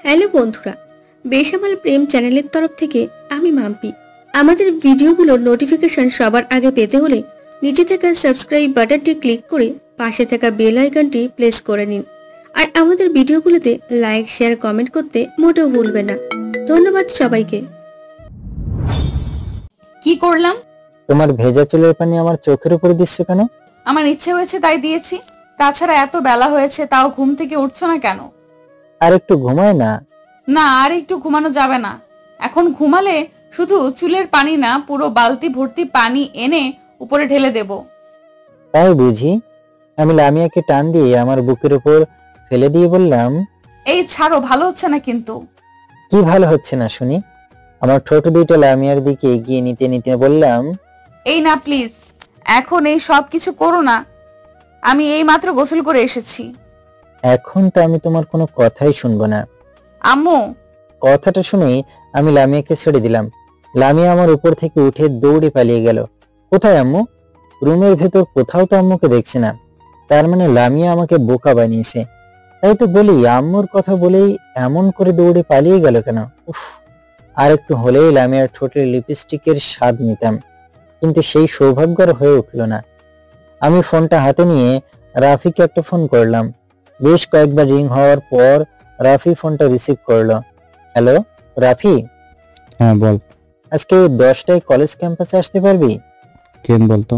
Hello বন্ধুরা, বেসামাল প্রেম চ্যানেলের তরফ থেকে আমি মাম্পি। আমাদের ভিডিওগুলোর নোটিফিকেশন সবার আগে পেতে হলে নিচে থাকা সাবস্ক্রাইব বাটনটি ক্লিক করে পাশে থাকা বেল আইকনটি প্রেস করে নিন। আর আমাদের ভিডিওগুলোতে লাইক, শেয়ার, কমেন্ট করতে মোটেও ভুলবেন না। ধন্যবাদ সবাইকে। কি করলাম? তোমার ভেজা চুলের পানি আমার চোখের উপরে দিচ্ছ কেন? আমার ইচ্ছে হয়েছে তাই দিয়েছি। তাছাড়া এত বেলা হয়েছে, তাও ঘুম থেকে উঠছো না কেন? আর একটু ঘুমায় না? না, আর একটু ঘুমানো যাবে না। এখন ঘুমালে শুধু চুলের পানি না, পুরো বালতি ভর্তি পানি এনে উপরে ঢেলে দেব। তাই বুঝি? আমি লামিয়াকে টান দিয়ে আমার বুকের উপর ফেলে দিয়ে বললাম, এই ছাড়ো, ভালো হচ্ছে না কিন্তু। কি ভালো হচ্ছে না শুনি? আমার ঠোঁট দুইটা লামিয়ার দিকে এগিয়ে নিতে নিতে বললাম, এই না প্লিজ, এখন এই সব কিছু করো না। আমি এই মাত্র গোসল করে এসেছি। এখন তো আমি তোমার কোনো কথাই শুনবো না। আম্মু। কথাটা শুনেই আমি লামিয়াকে ছেড়ে দিলাম। লামিয়া আমার উপর থেকে উঠে দৌড়ে পালিয়ে গেল। কোথায় আম্মু? রুমের ভেতর কোথাও তো আম্মুকে দেখছি না। তার মানে লামিয়া আমাকে বোকা বানিয়েছে। তাই তো বলি, আম্মুর কথা বলেই এমন করে দৌড়ে পালিয়ে গেল কেন? উফ, আর একটু হলেই লামিয়ার ঠোঁটের লিপস্টিকের স্বাদ নিতাম, কিন্তু সেই সৌভাগ্য আর হয়ে উঠল না। আমি ফোনটা হাতে নিয়ে রাফিকে একটা ফোন করলাম। বেশ কয়েকবার রিং হওয়ার পর রাফি ফোনটা রিসিভ করলো। হ্যালো রাফি। হ্যাঁ বল। আজকে 10টায় কলেজ ক্যাম্পাসে আসতে পারবি? কেন বলতো?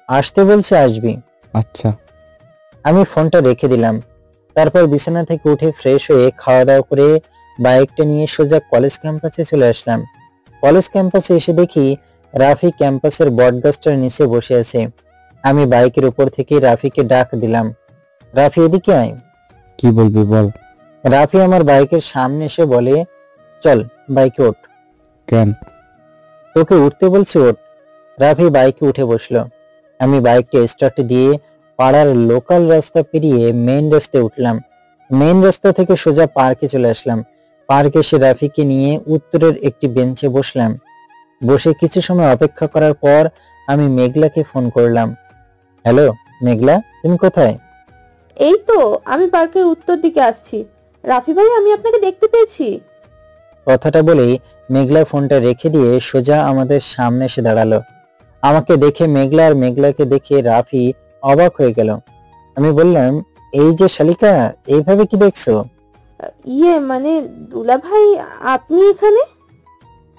আসতে বলছে, আসবি। আচ্ছা। আমি ফোনটা রেখে দিলাম। তারপর বিছানা থেকে উঠে ফ্রেশ হয়ে খাওয়া দাওয়া করে বাইকটা নিয়ে সোজা কলেজ ক্যাম্পাসে চলে আসলাম। কলেজ ক্যাম্পাসে এসে দেখি রাফি ক্যাম্পাসের বটগাছটার নিচে বসে আছে। আমি বাইকের উপর থেকে রাফিকে ডাক দিলাম, রাফি এদিকে আয়। কি বলবি বল। রাফি আমার বাইকের সামনে এসে বলে, চল বাইকে ওঠ। কেন? তোকে উঠতে বলছি, ওঠ। রাফি বাইকে উঠে বসলো। আমি বাইকটা স্টার্ট দিয়ে পাড়ার লোকাল রাস্তা পেরিয়ে মেইন রাস্তায় উঠলাম। মেইন রাস্তা থেকে সোজা পার্কে চলে আসলাম। পার্কে এসে রাফিকে নিয়ে উত্তরের একটি বেঞ্চে বসলাম। বসে কিছু সময় অপেক্ষা করার পর আমি মেঘলাকে ফোন করলাম। হ্যালো মেঘলা, তুমি কোথায়? এই তো আমি পার্কের উত্তর দিকে আসছি। রাফি ভাই, আমি আপনাকে দেখতে পেয়েছি। কথাটা বলেই মেঘলা ফোনটা রেখে দিয়ে সোজা আমাদের সামনে এসে দাঁড়ালো। আমাকে দেখে মেঘলা আর মেঘলাকে দেখে রাফি অবাক হয়ে গেল। আমি বললাম, এই যে শালিকা, এইভাবে কি দেখছো? মানে দুলা ভাই, আপনি এখানে?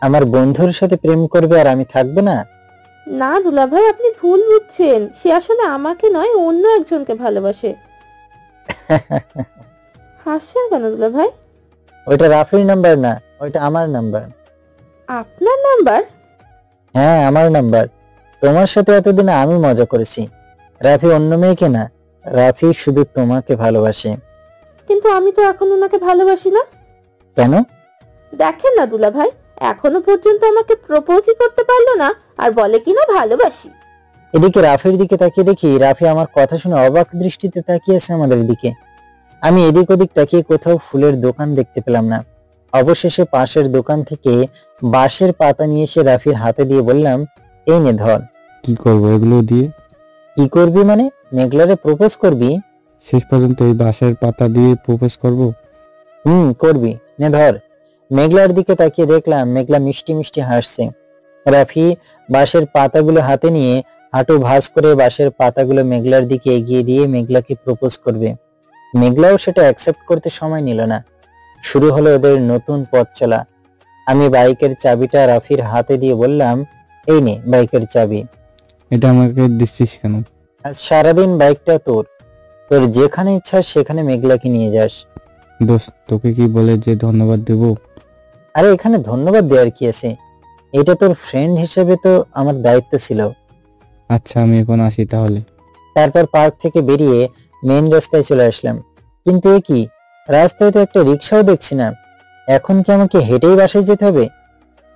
আমার বন্ধুর সাথে প্রেম করবে আর আমি থাকবো না? না দুলা ভাই, আপনি ভুল বুঝছেন। সে আসলে আমাকে নয়, অন্য একজনকে ভালোবাসে। হাসছেন কেন দুলা ভাই? ওইটা রাফির নাম্বার না, ওইটা আমার নাম্বার। আপনার নাম্বার? হ্যাঁ, আমার নাম্বার। তোমার সাথে এতদিন আমি মজা করেছি। রাফি অন্য মেয়েকে না, রাফি শুধু তোমাকে ভালোবাসে। কিন্তু আমি তো এখন ওনাকে ভালোবাসি না। কেন? দেখেন না দুলা ভাই, এখনো পর্যন্ত আমাকে প্রপোজই করতে পারলো না, আর বলে কিনা ভালোবাসি। এদিকে রাফির দিকে তাকিয়ে দেখি রাফি আমার কথা শুনে অবাক দৃষ্টিতে তাকিয়েছে আমাদের দিকে। আমি এদিক ওদিক তাকিয়ে কোথাও ফুলের দোকান দেখতে পেলাম না। অবশেষে পাশের দোকান থেকে বাঁশের পাতা নিয়ে এসে রাফির হাতে দিয়ে বললাম, এই নে ধর। কি করবো এগুলো দিয়ে? কি করবি মানে? মেঘলারে প্রপোজ করবি? শেষ পর্যন্ত এই বাঁশের পাতা দিয়ে প্রপোজ করব? করবি, নে ধর। মেঘলার দিকে তাকিয়ে দেখলাম মেঘলা মিষ্টি মিষ্টি হাসছে। রাফি বাঁশের পাতাগুলো হাতে নিয়ে হাঁটু ভাঁজ করে বাঁশের পাতাগুলো মেঘলার দিকে এগিয়ে দিয়ে মেঘলাকে প্রপোজ করবে। মেঘলাও সেটা অ্যাকসেপ্ট করতে সময় নিল না। শুরু হলো ওদের নতুন পথ চলা। আমি বাইকের চাবিটা রাফির হাতে দিয়ে বললাম, এই নে বাইকের চাবি। এটা আমাকে দিচ্ছিস কেন? আজ সারাদিন বাইকটা তোর, তোর যেখানে ইচ্ছা সেখানে মেঘলাকে নিয়ে যাস। দোস্ত, তোকে কি বলে যে ধন্যবাদ দেব? আরে এখানে ধন্যবাদ দেওয়ার কি আছে? এটা তোর ফ্রেন্ড হিসেবে তো আমার দায়িত্ব ছিল। আচ্ছা, আমি এখন আসি তাহলে। তারপর পার্ক থেকে বেরিয়ে মেইন রাস্তায় চলে আসলাম। কিন্তু এ কি, রাস্তায় তো একটা রিক্সাও দেখছি না। এখন কি আমাকে হেঁটেই বাসায় যেতে হবে?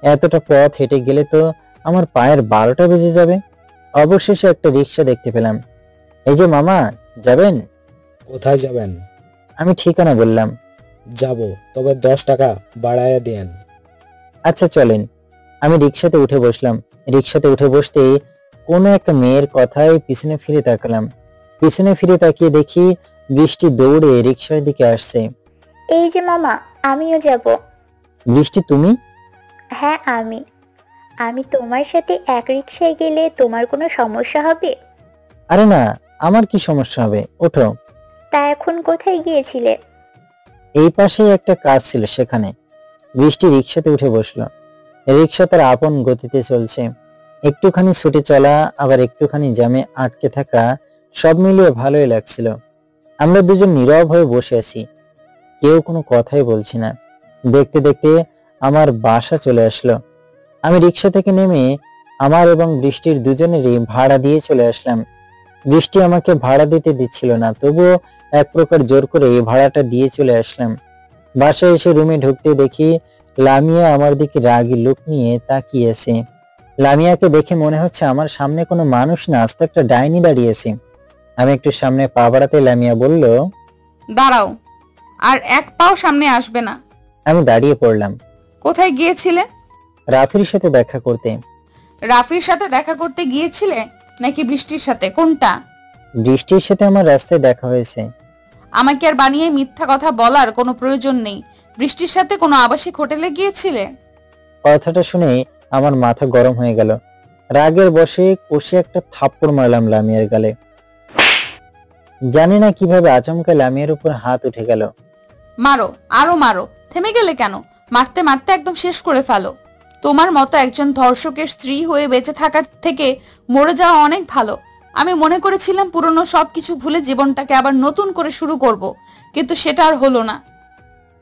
এতটা পথ হেঁটে গেলে তো আমার পায়ের 12টা বেজে যাবে। অবশেষে একটা রিক্সা দেখতে পেলাম। এই যে মামা, যাবেন? কোথায় যাবেন? আমি ঠিকানা বললাম। যাব, তবে 10 টাকা বাড়ায়া দেন। আচ্ছা চলেন। আমি রিক্সাতে উঠে বসলাম। রিক্সাতে উঠে বসতেই কোনো একটা মেয়ের কথায় পিছনে ফিরে তাকালাম। পিছনে ফিরে তাকিয়ে দেখি বৃষ্টি দৌড়ে রিক্সার দিকে আসছে। এই যে মামা, আমিও যাব। বৃষ্টি তুমি? হ্যাঁ আমি। আমি তোমার সাথে এক রিকশায় গেলে তোমার কোনো সমস্যা হবে? আরে না, আমার কি সমস্যা হবে, ওঠো। তা এখন কোথায় গিয়েছিলে? এই পাশেই একটা কাজ ছিল, সেখানে। বৃষ্টি রিক্সাতে উঠে বসলো। রিক্সা তার আপন গতিতে চলছে। একটুখানি ছুটে চলা, আবার একটুখানি জ্যামে আটকে থাকা, সব মিলিয়ে ভালোই লাগছিল। আমরা দুজন নীরব হয়ে বসে আছি, কেউ কোনো কথাই বলছি না। দেখতে দেখতে আমার বাসা চলে আসলো। আমি রিক্সা থেকে নেমে আমার এবং বৃষ্টির দুজনেরই ভাড়া দিয়ে চলে আসলাম। বৃষ্টি আমাকে ভাড়া দিতে দিচ্ছিল না, তবুও এক প্রকার জোর করে ভাড়াটা দিয়ে চলে আসলাম। বাসায় এসে রুমে ঢুকতে দেখি লামিয়া আমার দিকে রাগী লোক নিয়ে তাকিয়ে আছে। লামিয়াকে দেখে মনে হচ্ছে আমার সামনে কোনো মানুষ না, আস্ত একটা ডাইনি দাঁড়িয়েছে। আমি একটু সামনে পা বাড়াতে লামিয়া বলল, দাঁড়াও, আর এক পাও সামনে আসবে না। আমি দাঁড়িয়ে পড়লাম। কোথায় গিয়েছিলে? রাফির সাথে দেখা করতে। রাফির সাথে দেখা করতে গিয়েছিলে নাকি বৃষ্টির সাথে, কোনটা? বৃষ্টির সাথে আমার রাস্তায় দেখা হয়েছে। আমাকে আর বানিয়ে মিথ্যা কথা বলার কোনো প্রয়োজন নেই। বৃষ্টির সাথে কোনো আবাসিক হোটেলে গিয়েছিলে? কথাটা শুনে আমার মাথা গরম হয়ে গেল। রাগের বশে কষে একটা থাপ্পড় মারলাম লামিয়ার গালে। জানি না কিভাবে আচমকা লামিয়ার উপর হাত উঠে গেল। মারো, আরো মারো, থেমে গেলে কেন? মারতে মারতে একদম শেষ করে ফেলো। তোমার মতো একজন ধর্ষকের স্ত্রী হয়ে বেঁচে থাকার থেকে মরে যাওয়া অনেক ভালো। আমি মনে করেছিলাম পুরনো সবকিছু ভুলে জীবনটাকে আবার নতুন করে শুরু করব, কিন্তু সেটা আর হলো না।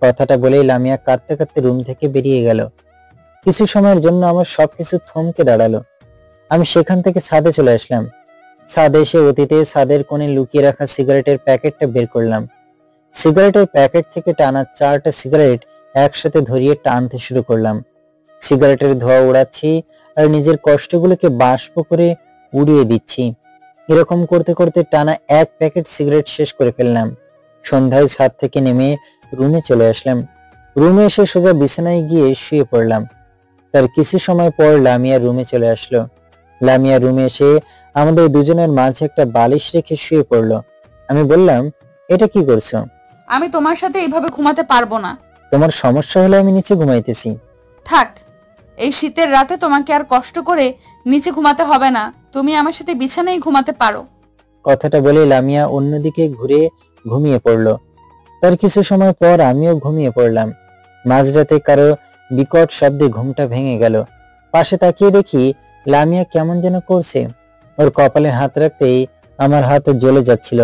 কথাটা বলেই লামিয়া কাঁদতে কাঁদতে রুম থেকে বেরিয়ে গেল। কিছু সময়ের জন্য আমার সবকিছু থমকে দাঁড়ালো। আমি সেখান থেকে ছাদে চলে আসলাম। ছাদে এসে অতীতে ছাদের কোণে লুকিয়ে রাখা সিগারেটের প্যাকেটটা বের করলাম। সিগারেটের প্যাকেট থেকে টানা 4টা সিগারেট একসাথে ধরিয়ে টানতে শুরু করলাম। সিগারেটের ধোঁয়া উড়াচ্ছি আর নিজের কষ্টগুলোকে বাষ্প করে উড়িয়ে দিচ্ছি। এরকম করতে করতে টানা 1 প্যাকেট সিগারেট শেষ করে ফেললাম। সন্ধ্যায় ছাদ থেকে নেমে রুমে চলে আসলাম। রুমে এসে সোজা বিছানায় গিয়ে শুয়ে পড়লাম। তার কিছু সময় পর লামিয়া রুমে চলে আসলো। লামিয়া রুমে এসে আমাদের দুজনের মাঝে একটা বালিশ রেখে শুয়ে পড়লো। আমি বললাম, এটা কি করছো? আমি তোমার সাথে এইভাবে ঘুমাতে পারবো না। তোমার সমস্যা হলে আমি নিচে ঘুমাইতেছি। থাক, এই শীতের রাতে তোমাকে আর কষ্ট করে নিচে ঘুমাতে হবে না। তুমি আমার সাথে বিছানায় ঘুমাতে পারো। কথাটা বলে লামিয়া অন্যদিকে ঘুরে ঘুমিয়ে পড়লো। তার কিছু সময় পর আমিও ঘুমিয়ে পড়লাম। মাঝরাতে কারো বিকট শব্দে ঘুমটা ভেঙে গেল। পাশে তাকিয়ে দেখি লামিয়া কেমন যেন করছে। ওর কপালে হাত রাখতেই আমার হাত জ্বলে যাচ্ছিল।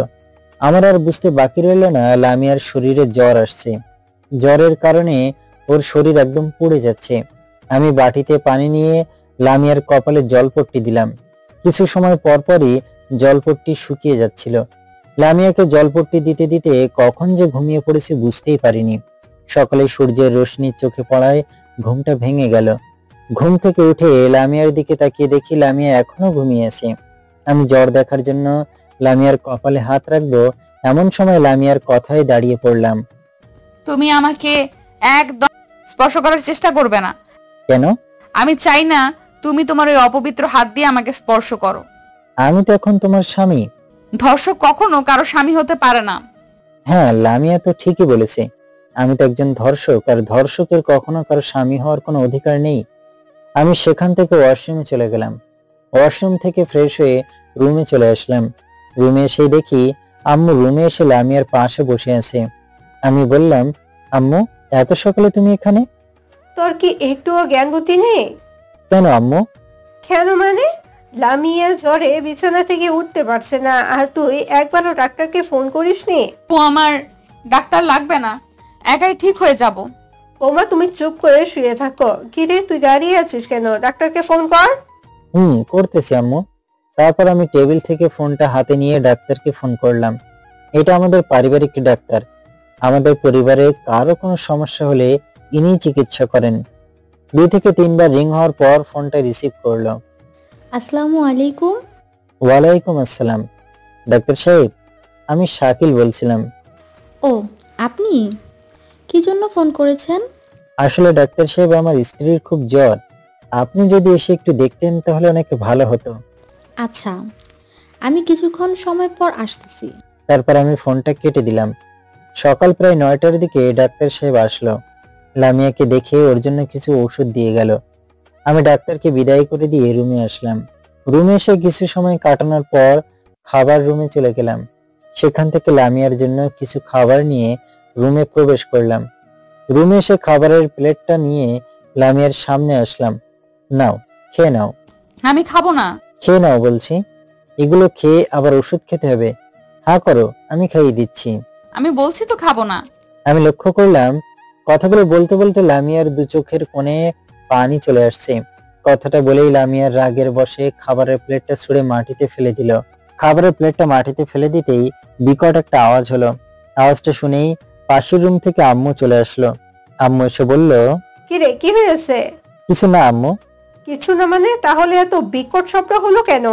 আমার আর বুঝতে বাকি রইল না লামিয়ার শরীরে জ্বর আসছে। জ্বরের কারণে ওর শরীর একদম পুড়ে যাচ্ছে। আমি বাটিতে পানি নিয়ে লামিয়ার কপালে জলপট্টি দিলাম। কিছু সময় পরপরই জলপট্টি শুকিয়ে যাচ্ছিল। লামিয়াকে জলপট্টি দিতে দিতে কখন যে ঘুমিয়ে পড়েছি বুঝতেই পারিনি। সকালে সূর্যের রোশনি চোখে পড়ায় ঘুমটা ভেঙে গেল। ঘুম থেকে উঠে লামিয়ার দিকে তাকিয়ে দেখি লামিয়া এখনো ঘুমিয়ে আছে। আমি জ্বর দেখার জন্য লামিয়ার কপালে হাত রাখবো, এমন সময় লামিয়ার কথায় দাঁড়িয়ে পড়লাম। তুমি আমাকে একদম স্পর্শ করার চেষ্টা করবে না। কেন? আমি চাই না তুমি তোমার ওই অপবিত্র হাত দিয়ে আমাকে স্পর্শ করো। আমি তো এখন তোমার স্বামী। ধর্ষক কখনো কারো স্বামী হতে পারে না। হ্যাঁ, লামিয়া তো ঠিকই বলেছে। আমি তো একজন ধর্ষক, আর ধর্ষকের কখনো কারো স্বামী হওয়ার কোনো অধিকার নেই। আমি সেখান থেকে ওয়াশরুমে চলে গেলাম। ওয়াশরুম থেকে ফ্রেশ হয়ে রুমে চলে আসলাম। রুমে এসে দেখি আম্মু রুমে এসে লামিয়ার পাশে বসে আছে। আমি বললাম, আম্মু এত সকালে তুমি এখানে? তোর কি একটুও জ্ঞান বুদ্ধি নেই? কেন আম্মু? কেন মানে? লামিয়া জ্বরে বিছানা থেকে উঠতে পারছে না, আর তুই একবারও ডাক্তারকে ফোন করিসনি? ও আমার ডাক্তার লাগবে না, একাই ঠিক হয়ে যাব। ওমা, তুমি চুপ করে শুয়ে থাকো। কিরে, তুই দাঁড়িয়ে আছিস কেন? ডাক্তারকে ফোন কর। করতেছি আম্মু। তারপর আমি টেবিল থেকে ফোনটা হাতে নিয়ে ডাক্তারকে ফোন করলাম। এটা আমাদের পারিবারিক ডাক্তার। আমাদের পরিবারে কারো কোনো সমস্যা হলে ইনি চিকিৎসা করেন। 2 থেকে 3 বার রিং হওয়ার পর ফোনটা রিসিভ করলো। আসসালামু আলাইকুম। ওয়ালাইকুম আসসালাম। ডাক্তার সাহেব, আমি শাকিল বলছিলাম। ও, আপনি কি জন্য ফোন করেছেন? আসলে ডাক্তার সাহেব, আমার স্ত্রীর খুব জ্বর। আপনি যদি এসে একটু দেখতেন তাহলে অনেক ভালো হতো। আচ্ছা, আমি কিছুক্ষণ সময় পর আসতেছি। তারপর আমি ফোনটা কেটে দিলাম। সকাল প্রায় 9টার দিকে ডাক্তার সাহেব আসলো। লামিয়াকে দেখে ওর জন্য কিছু ওষুধ দিয়ে গেল। আমি ডাক্তারকে বিদায় করে দিয়ে রুমে আসলাম। রুমে এসে কিছু সময় কাটানোর পর খাবার রুমে চলে গেলাম। সেখান থেকে লামিয়ার জন্য কিছু খাবার নিয়ে রুমে প্রবেশ করলাম। রুমে এসে খাবারের প্লেটটা নিয়ে লামিয়ার সামনে আসলাম। নাও, খেয়ে নাও। আমি খাবো না। খেয়ে নাও বলছি। এগুলো খেয়ে আবার ওষুধ খেতে হবে। হ্যাঁ করো, আমি খাইয়ে দিচ্ছি। আমি বলছি তো খাবো না। আমি লক্ষ্য করলাম কথাগুলো বলতে বলতে লামিয়ার দু চোখের কোণে পানি চলে আসছে। কথাটা বলেই লামিয়ার রাগের বশে খাবারের প্লেটটা ছুঁড়ে মাটিতে ফেলে দিল। খাবারের প্লেটটা মাটিতে ফেলে দিতেই বিকট একটা আওয়াজ হলো। আওয়াজটা শুনেই পাশের রুম থেকে আম্মু চলে আসলো। আম্মু এসে বলল, কিরে, কি হয়েছে? কিছু না আম্মু। কিছু না মানে? তাহলে এত বিকট শব্দ হলো কেন?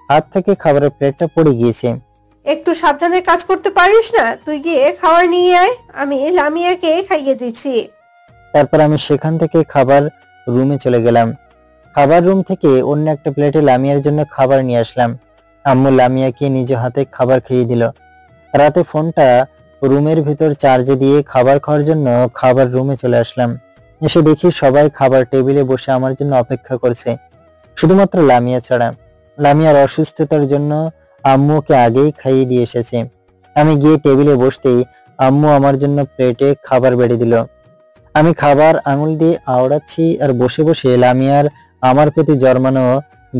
হাত থেকে খাবারের প্লেটটা পড়ে গিয়েছে। একটু সাবধানে কাজ করতে পারিস না? তুই গিয়ে খাবার নিয়ে আয়, আমি লামিয়াকে খাইয়ে দিচ্ছি। তারপর আমি সেখান থেকে খাবার রুমে চলে গেলাম। খাবার রুম থেকে অন্য একটা প্লেটে লামিয়ার জন্য খাবার নিয়ে আসলাম। আম্মু লামিয়াকে নিজ হাতে খাবার খেয়ে দিল। রাতে ফোনটা রুমের ভিতর চার্জে দিয়ে খাবার খাওয়ার জন্য খাবার রুমে চলে আসলাম। এসে দেখি সবাই খাবার টেবিলে বসে আমার জন্য অপেক্ষা করছে, শুধুমাত্র লামিয়া ছাড়া। লামিয়ার অসুস্থতার জন্য আম্মু ওকে আগেই খাইয়ে দিয়ে এসেছে। আমি গিয়ে টেবিলে বসতেই আম্মু আমার জন্য প্লেটে খাবার বেড়ে দিল। আমি খাবার আঙুল দিয়ে আওড়াচ্ছি আর বসে বসে লামিয়ার আমার প্রতি জন্মানো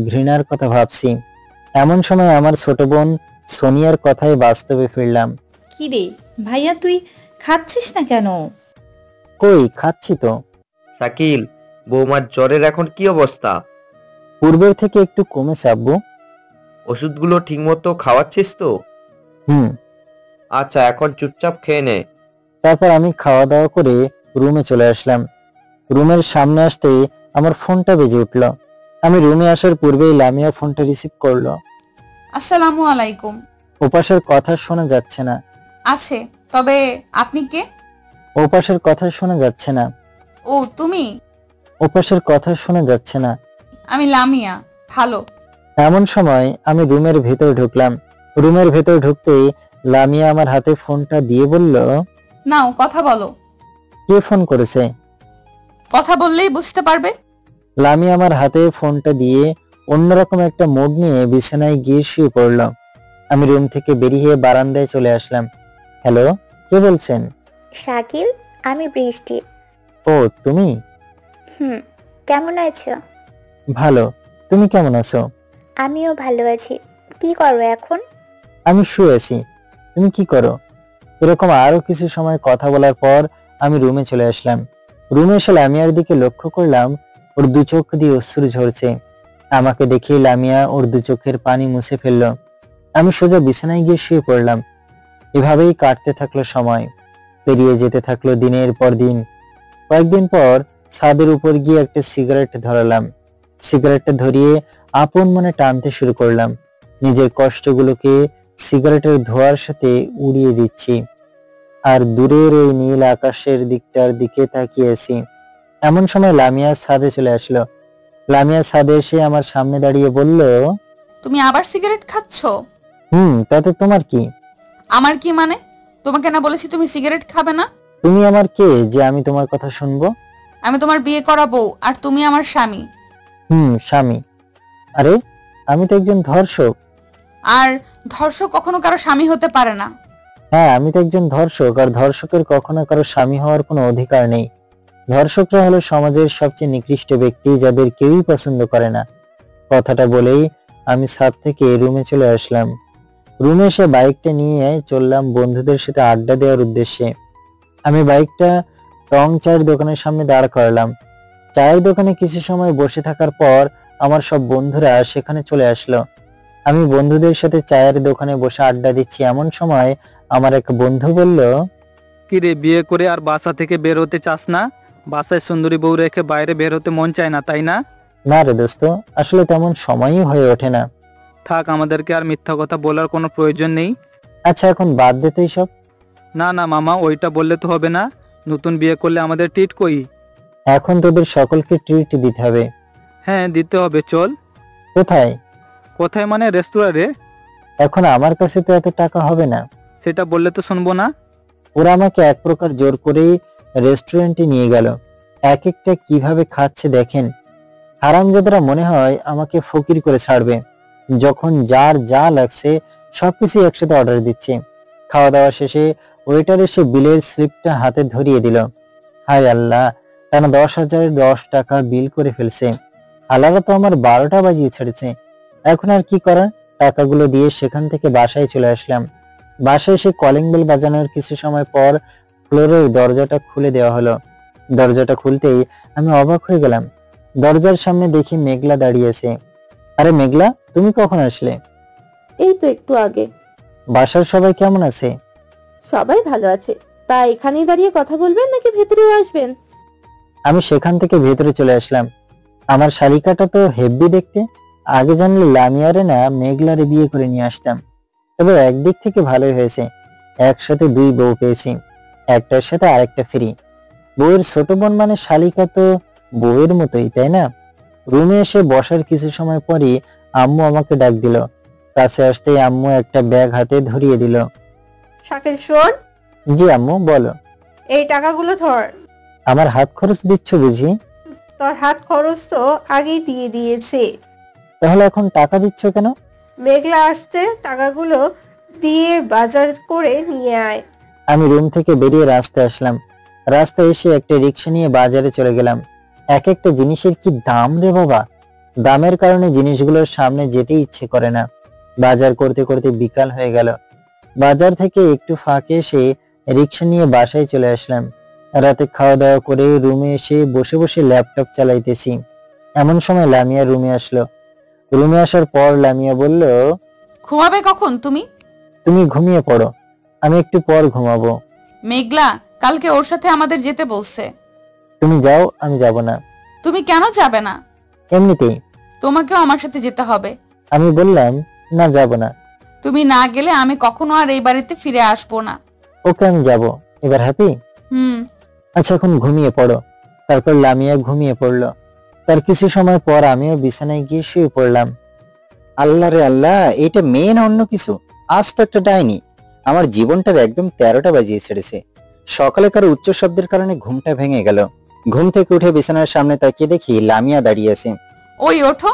ঘৃণার কথা ভাবছি। এমন সময় আমার ছোট বোন সোনিয়ার কথায় বাস্তবে ফিরলাম। কি রে ভাইয়া, তুই খাচ্ছিস না কেন? কই, খাচ্ছি তো। শাকিল, বৌমার জ্বরের এখন কি অবস্থা? পূর্বের থেকে একটু কমেছে আব্বু। ওষুধগুলো ঠিকমতো খাওয়াচ্ছিস তো? হুম। আচ্ছা, এখন চুপচাপ খেয়ে নে। তারপর আমি খাওয়া দাওয়া করে রুমে চলে আসলাম। রুমের সামনে আসতেই আমার ফোনটা বেজে উঠল। আমি রুমে আসার পূর্বেই লামিয়া ফোনটা রিসিভ করলো। আসসালামু আলাইকুম। ওপাশের কথা শোনা যাচ্ছে না। আছে, তবে আপনি কে? ওপাশের কথা শোনা যাচ্ছে না। ও তুমি? ওপাশের কথা শোনা যাচ্ছে না। আমি লামিয়া। ভালো। এমন সময় আমি রুমের ভেতর ঢুকলাম। রুমের ভেতর ঢুকতেই লামিয়া আমার হাতে ফোনটা দিয়ে বলল, নাও কথা বলো। কে ফোন করেছে? কথা বললেই বুঝতে পারবে। লামিয়া আমার হাতে ফোনটা দিয়ে অন্যরকম একটা মুড নিয়ে বিছানায় গিয়ে শুয়ে পড়ল। আমি রুম থেকে বেরিয়ে বারান্দায় চলে আসলাম। হ্যালো, কে বলছেন? শাকিল, আমি বৃষ্টি। ও তুমি? কেমন আছো? ভালো। তুমি কেমন আছো? আমিও ভালো আছি। কি করো এখন? আমি শুয়ে আছি। তুমি কি করো? এরকম আরো কিছু সময় কথা বলার পর আমি রুমে চলে আসলাম। রুমে এসে লামিয়ার দিকে লক্ষ্য করলাম ওর দু চোখ দিয়ে অশ্রু ঝরছে। আমাকে দেখে লামিয়া ওর দু চোখের পানি মুছে ফেলল। আমি সোজা বিছানায় গিয়ে শুয়ে পড়লাম। এভাবেই কাটতে থাকলো সময়। পেরিয়ে যেতে থাকলো দিনের পর দিন। কয়েকদিন পর ছাদের উপর গিয়ে একটা সিগারেট ধরালাম। সিগারেটটা ধরিয়ে আপন মনে টানতে শুরু করলাম। নিজের কষ্টগুলোকে সিগারেটের ধোঁয়ার সাথে উড়িয়ে দিচ্ছি আর দূরের ওই নীল আকাশের দিকটার দিকে তাকিয়েছি। এমন সময় লামিয়া ছাদে চলে আসলো। লামিয়া ছাদে এসে আমার সামনে দাঁড়িয়ে বলল, তুমি আবার সিগারেট খাচ্ছো? তাতে তোমার কি? আমার কি মানে? তোমাকে না বলেছি তুমি সিগারেট খাবে না? তুমি আমার কে যে আমি তোমার কথা শুনবো? আমি তোমার বিয়ে করা বউ, আর তুমি আমার স্বামী। স্বামী? আরে আমি তো একজন ধর্ষক। আর ধর্ষক কখনো কারো স্বামী হতে পারে না। হ্যাঁ, আমি তো একজন ধর্ষক, আর ধর্ষকের কখনো কারো স্বামী হওয়ার কোনো অধিকার নেই। ধর্ষকরা হলো সমাজের সবচেয়ে নিকৃষ্ট ব্যক্তি, যাদের কেউই পছন্দ করে না। কথাটা বলেই আমি ছাদ থেকে রুমে চলে আসলাম। রুমে এসে বাইকটা নিয়ে চললাম বন্ধুদের সাথে আড্ডা দেওয়ার উদ্দেশ্যে। আমি বাইকটা টং চায়ের দোকানের সামনে দাঁড় করালাম। চায়ের দোকানে কিছু সময় বসে থাকার পর আমার সব বন্ধুরা সেখানে চলে আসলো। আমি বন্ধুদের সাথে চায়ের দোকানে বসে আড্ডা দিচ্ছি। এমন সময় আমার এক বন্ধু বলল, কি রে, বিয়ে করে আর বাসা থেকে বের হতে চাস না? বাসায় সুন্দরী বউ রেখে বাইরে বের হতে মন চায় না, তাই না? না রে দোস্ত, আসলে তেমন সময়ই হয়ে ওঠে না। থাক, আমাদেরকে আর মিথ্যা কথা বলার কোনো প্রয়োজন নেই। আচ্ছা, এখন বাদ দে তো সব। না না মামা, ওইটা বললে তো হবে না। নতুন বিয়ে করলে আমাদের ট্রিট কই? এখন তোদের সকলকে ট্রিট দিতে হবে। হ্যাঁ, দিতে হবে। চল। কোথায়? কোথায় মানে? রেস্টুরেন্টে। এখন আমার কাছে তো এত টাকা হবে না। সেটা বললে তো শুনবো না। ওরা আমাকে এক প্রকার জোর করেই রেস্টুরেন্টে নিয়ে গেল। এক একটা কিভাবে খাচ্ছে দেখেন। হারামজাদারা মনে হয় আমাকে ফকির করে ছাড়বে। যখন যার যা লাগছে সবকিছু একসাথে অর্ডার দিচ্ছে। খাওয়া দাওয়া শেষে ওয়েটার এসে বিলের স্লিপটা হাতে ধরিয়ে দিল। হায় আল্লাহ, টানা 10,010 টাকা বিল করে ফেলছে। আল্লাহরা তো আমার 12টা বাজিয়ে ছেড়েছে। এখন আর কি করার, টাকাগুলো দিয়ে সেখান থেকে বাসায় চলে আসলাম। বাসায় এসে কলিং বেল বাজানোর কিছু সময় পর ফ্লোরের দরজাটা খুলে দেওয়া হলো। দরজাটা খুলতেই আমি অবাক হয়ে গেলাম। দরজার সামনে দেখি মেঘলা দাঁড়িয়েছে। আরে মেঘলা, তুমি কখন আসলে? এই তো একটু আগে। বাসার সবাই কেমন আছে? সবাই ভালো আছে। তা এখানেই দাঁড়িয়ে কথা বলবেন নাকি ভেতরেও আসবেন? আমি সেখান থেকে ভেতরে চলে আসলাম। আমার শালিকাটা তো হেব্বি দেখতে। আগে জানলে লামিয়ারে না মেঘলারে বিয়ে করে নিয়ে আসতাম। তবে একদিক থেকে ভালোই হয়েছে, একসাথে 2 বউ পেয়েছি, একটার সাথে আরেকটা ফ্রি। বউয়ের ছোট বোন মানে শালিকা তো বউয়ের মতোই, তাই না? রুমে এসে বসার কিছু সময় পরই আম্মু আমাকে ডাক দিল। কাছে আসতেই আম্মু একটা ব্যাগ হাতে ধরিয়ে দিল। শাকিল শোন, জি আম্মু, বলো। এই টাকাগুলো ধর। আমার হাত খরচ দিচ্ছ বুঝি? তোর হাত খরচ তো আগেই দিয়ে দিয়েছে। তাহলে এখন টাকা দিচ্ছ কেন? মেঘলা আসতে টাকাগুলো দিয়ে বাজার করে নিয়ে আয়। আমি রুম থেকে বেরিয়ে রাস্তায় আসলাম। রাস্তায় এসে একটা রিক্সা নিয়ে বাজারে চলে গেলাম। এক একটা জিনিসের কি দাম রে বাবা! দামের কারণে জিনিসগুলোর সামনে যেতে ইচ্ছে করে না। বাজার করতে করতে বিকাল হয়ে গেল। বাজার থেকে একটু ফাঁকে এসে রিক্সা নিয়ে বাসায় চলে আসলাম। রাতে খাওয়া দাওয়া করে রুমে এসে বসে বসে ল্যাপটপ চালাইতেছি। এমন সময় লামিয়া রুমে আসলো। রুমে আসার পর লামিয়া বলল, ঘুমাবে কখন তুমি? তুমি ঘুমিয়ে পড়ো, আমি একটু পর ঘুমাবো। মেঘলা কালকে ওর সাথে আমাদের যেতে বলছে। তুমি যাও, আমি যাব না। তুমি কেন যাবে না? এমনিতেই। তোমাকেও আমার সাথে যেতে হবে। আমি বললাম, না যাব না। তুমি না গেলে আমি কখনো আর এই বাড়িতে ফিরে আসবো না। ওকে, আমি যাব। এবার হ্যাপি? আচ্ছা, এখন ঘুমিয়ে পড়ো। তারপর লামিয়া ঘুমিয়ে পড়লো। তার কিছু সময় পর আমিও বিছানায় গিয়ে শুয়ে পড়লাম। আল্লাহ রে আল্লাহ, এটা মেয়ে না অন্য কিছু? আজ তো একটা ডাইনি আমার জীবনটার একদম 13টা বাজিয়ে ছেড়েছে। সকালে কারো উচ্চ শব্দের কারণে ঘুমটা ভেঙে গেল। ঘুম থেকে উঠে বিছানার সামনে তাকিয়ে দেখি লামিয়া দাঁড়িয়ে আছে। ওই ওঠো,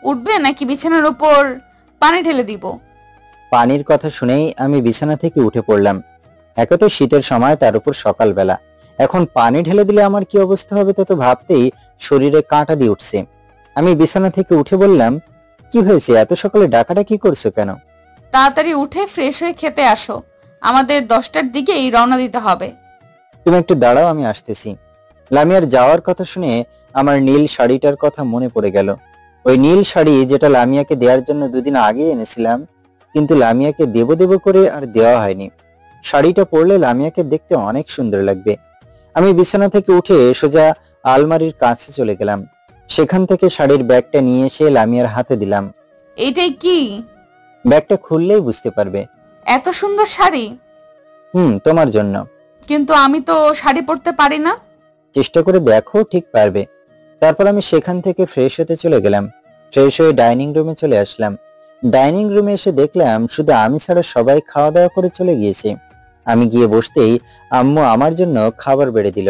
উঠবে নাকি বিছানার উপর পানি ঢেলে দিব? পানির কথা শুনেই আমি বিছানা থেকে উঠে পড়লাম। একে তো শীতের সময়, তার উপর সকালবেলা। এখন পানি ঢেলে দিলে আমার কি অবস্থা হবে তা তো ভাবতেই শরীরে কাঁটা দিয়ে উঠছে। আমি বিছানা থেকে উঠে বললাম, কি হয়েছে, এত সকালে ডাকাডাকি করছো কেন? তাড়াতাড়ি উঠে ফ্রেশ হয়ে খেতে আসো, আমাদের 10টার দিকেই রওনা দিতে হবে। তুমি একটু দাঁড়াও, আমি আসতেছি। লামিয়ার যাওয়ার কথা শুনে আমার নীল শাড়িটার কথা মনে পড়ে গেল। ওই নীল শাড়ি যেটা লামিয়াকে দেওয়ার জন্য 2 দিন আগে এনেছিলাম, কিন্তু লামিয়াকে দেব দেব করে আর দেওয়া হয়নি। শাড়িটা পরলে লামিয়াকে দেখতে অনেক সুন্দর লাগবে। আমি বিছানা থেকে উঠে সোজা আলমারির কাছে চলে গেলাম। সেখান থেকে শাড়ির ব্যাগটা নিয়ে এসে লামিয়ার হাতে দিলাম। এইটাই কি? ব্যাগটা খুললেই বুঝতে পারবে। এত সুন্দর শাড়ি? তোমার জন্য। কিন্তু আমি তো শাড়ি পরতে পারি না। চেষ্টা করে দেখো, ঠিক পারবে। তারপর আমি সেখান থেকে ফ্রেশ হতে চলে গেলাম। ফ্রেশ হয়ে ডাইনিং রুমে চলে আসলাম। ডাইনিং রুমে এসে দেখলাম শুধু আমি ছাড়া সবাই খাওয়া দাওয়া করে চলে গিয়েছে। আমি গিয়ে বসতেই আম্মু আমার জন্য খাবার বেড়ে দিল।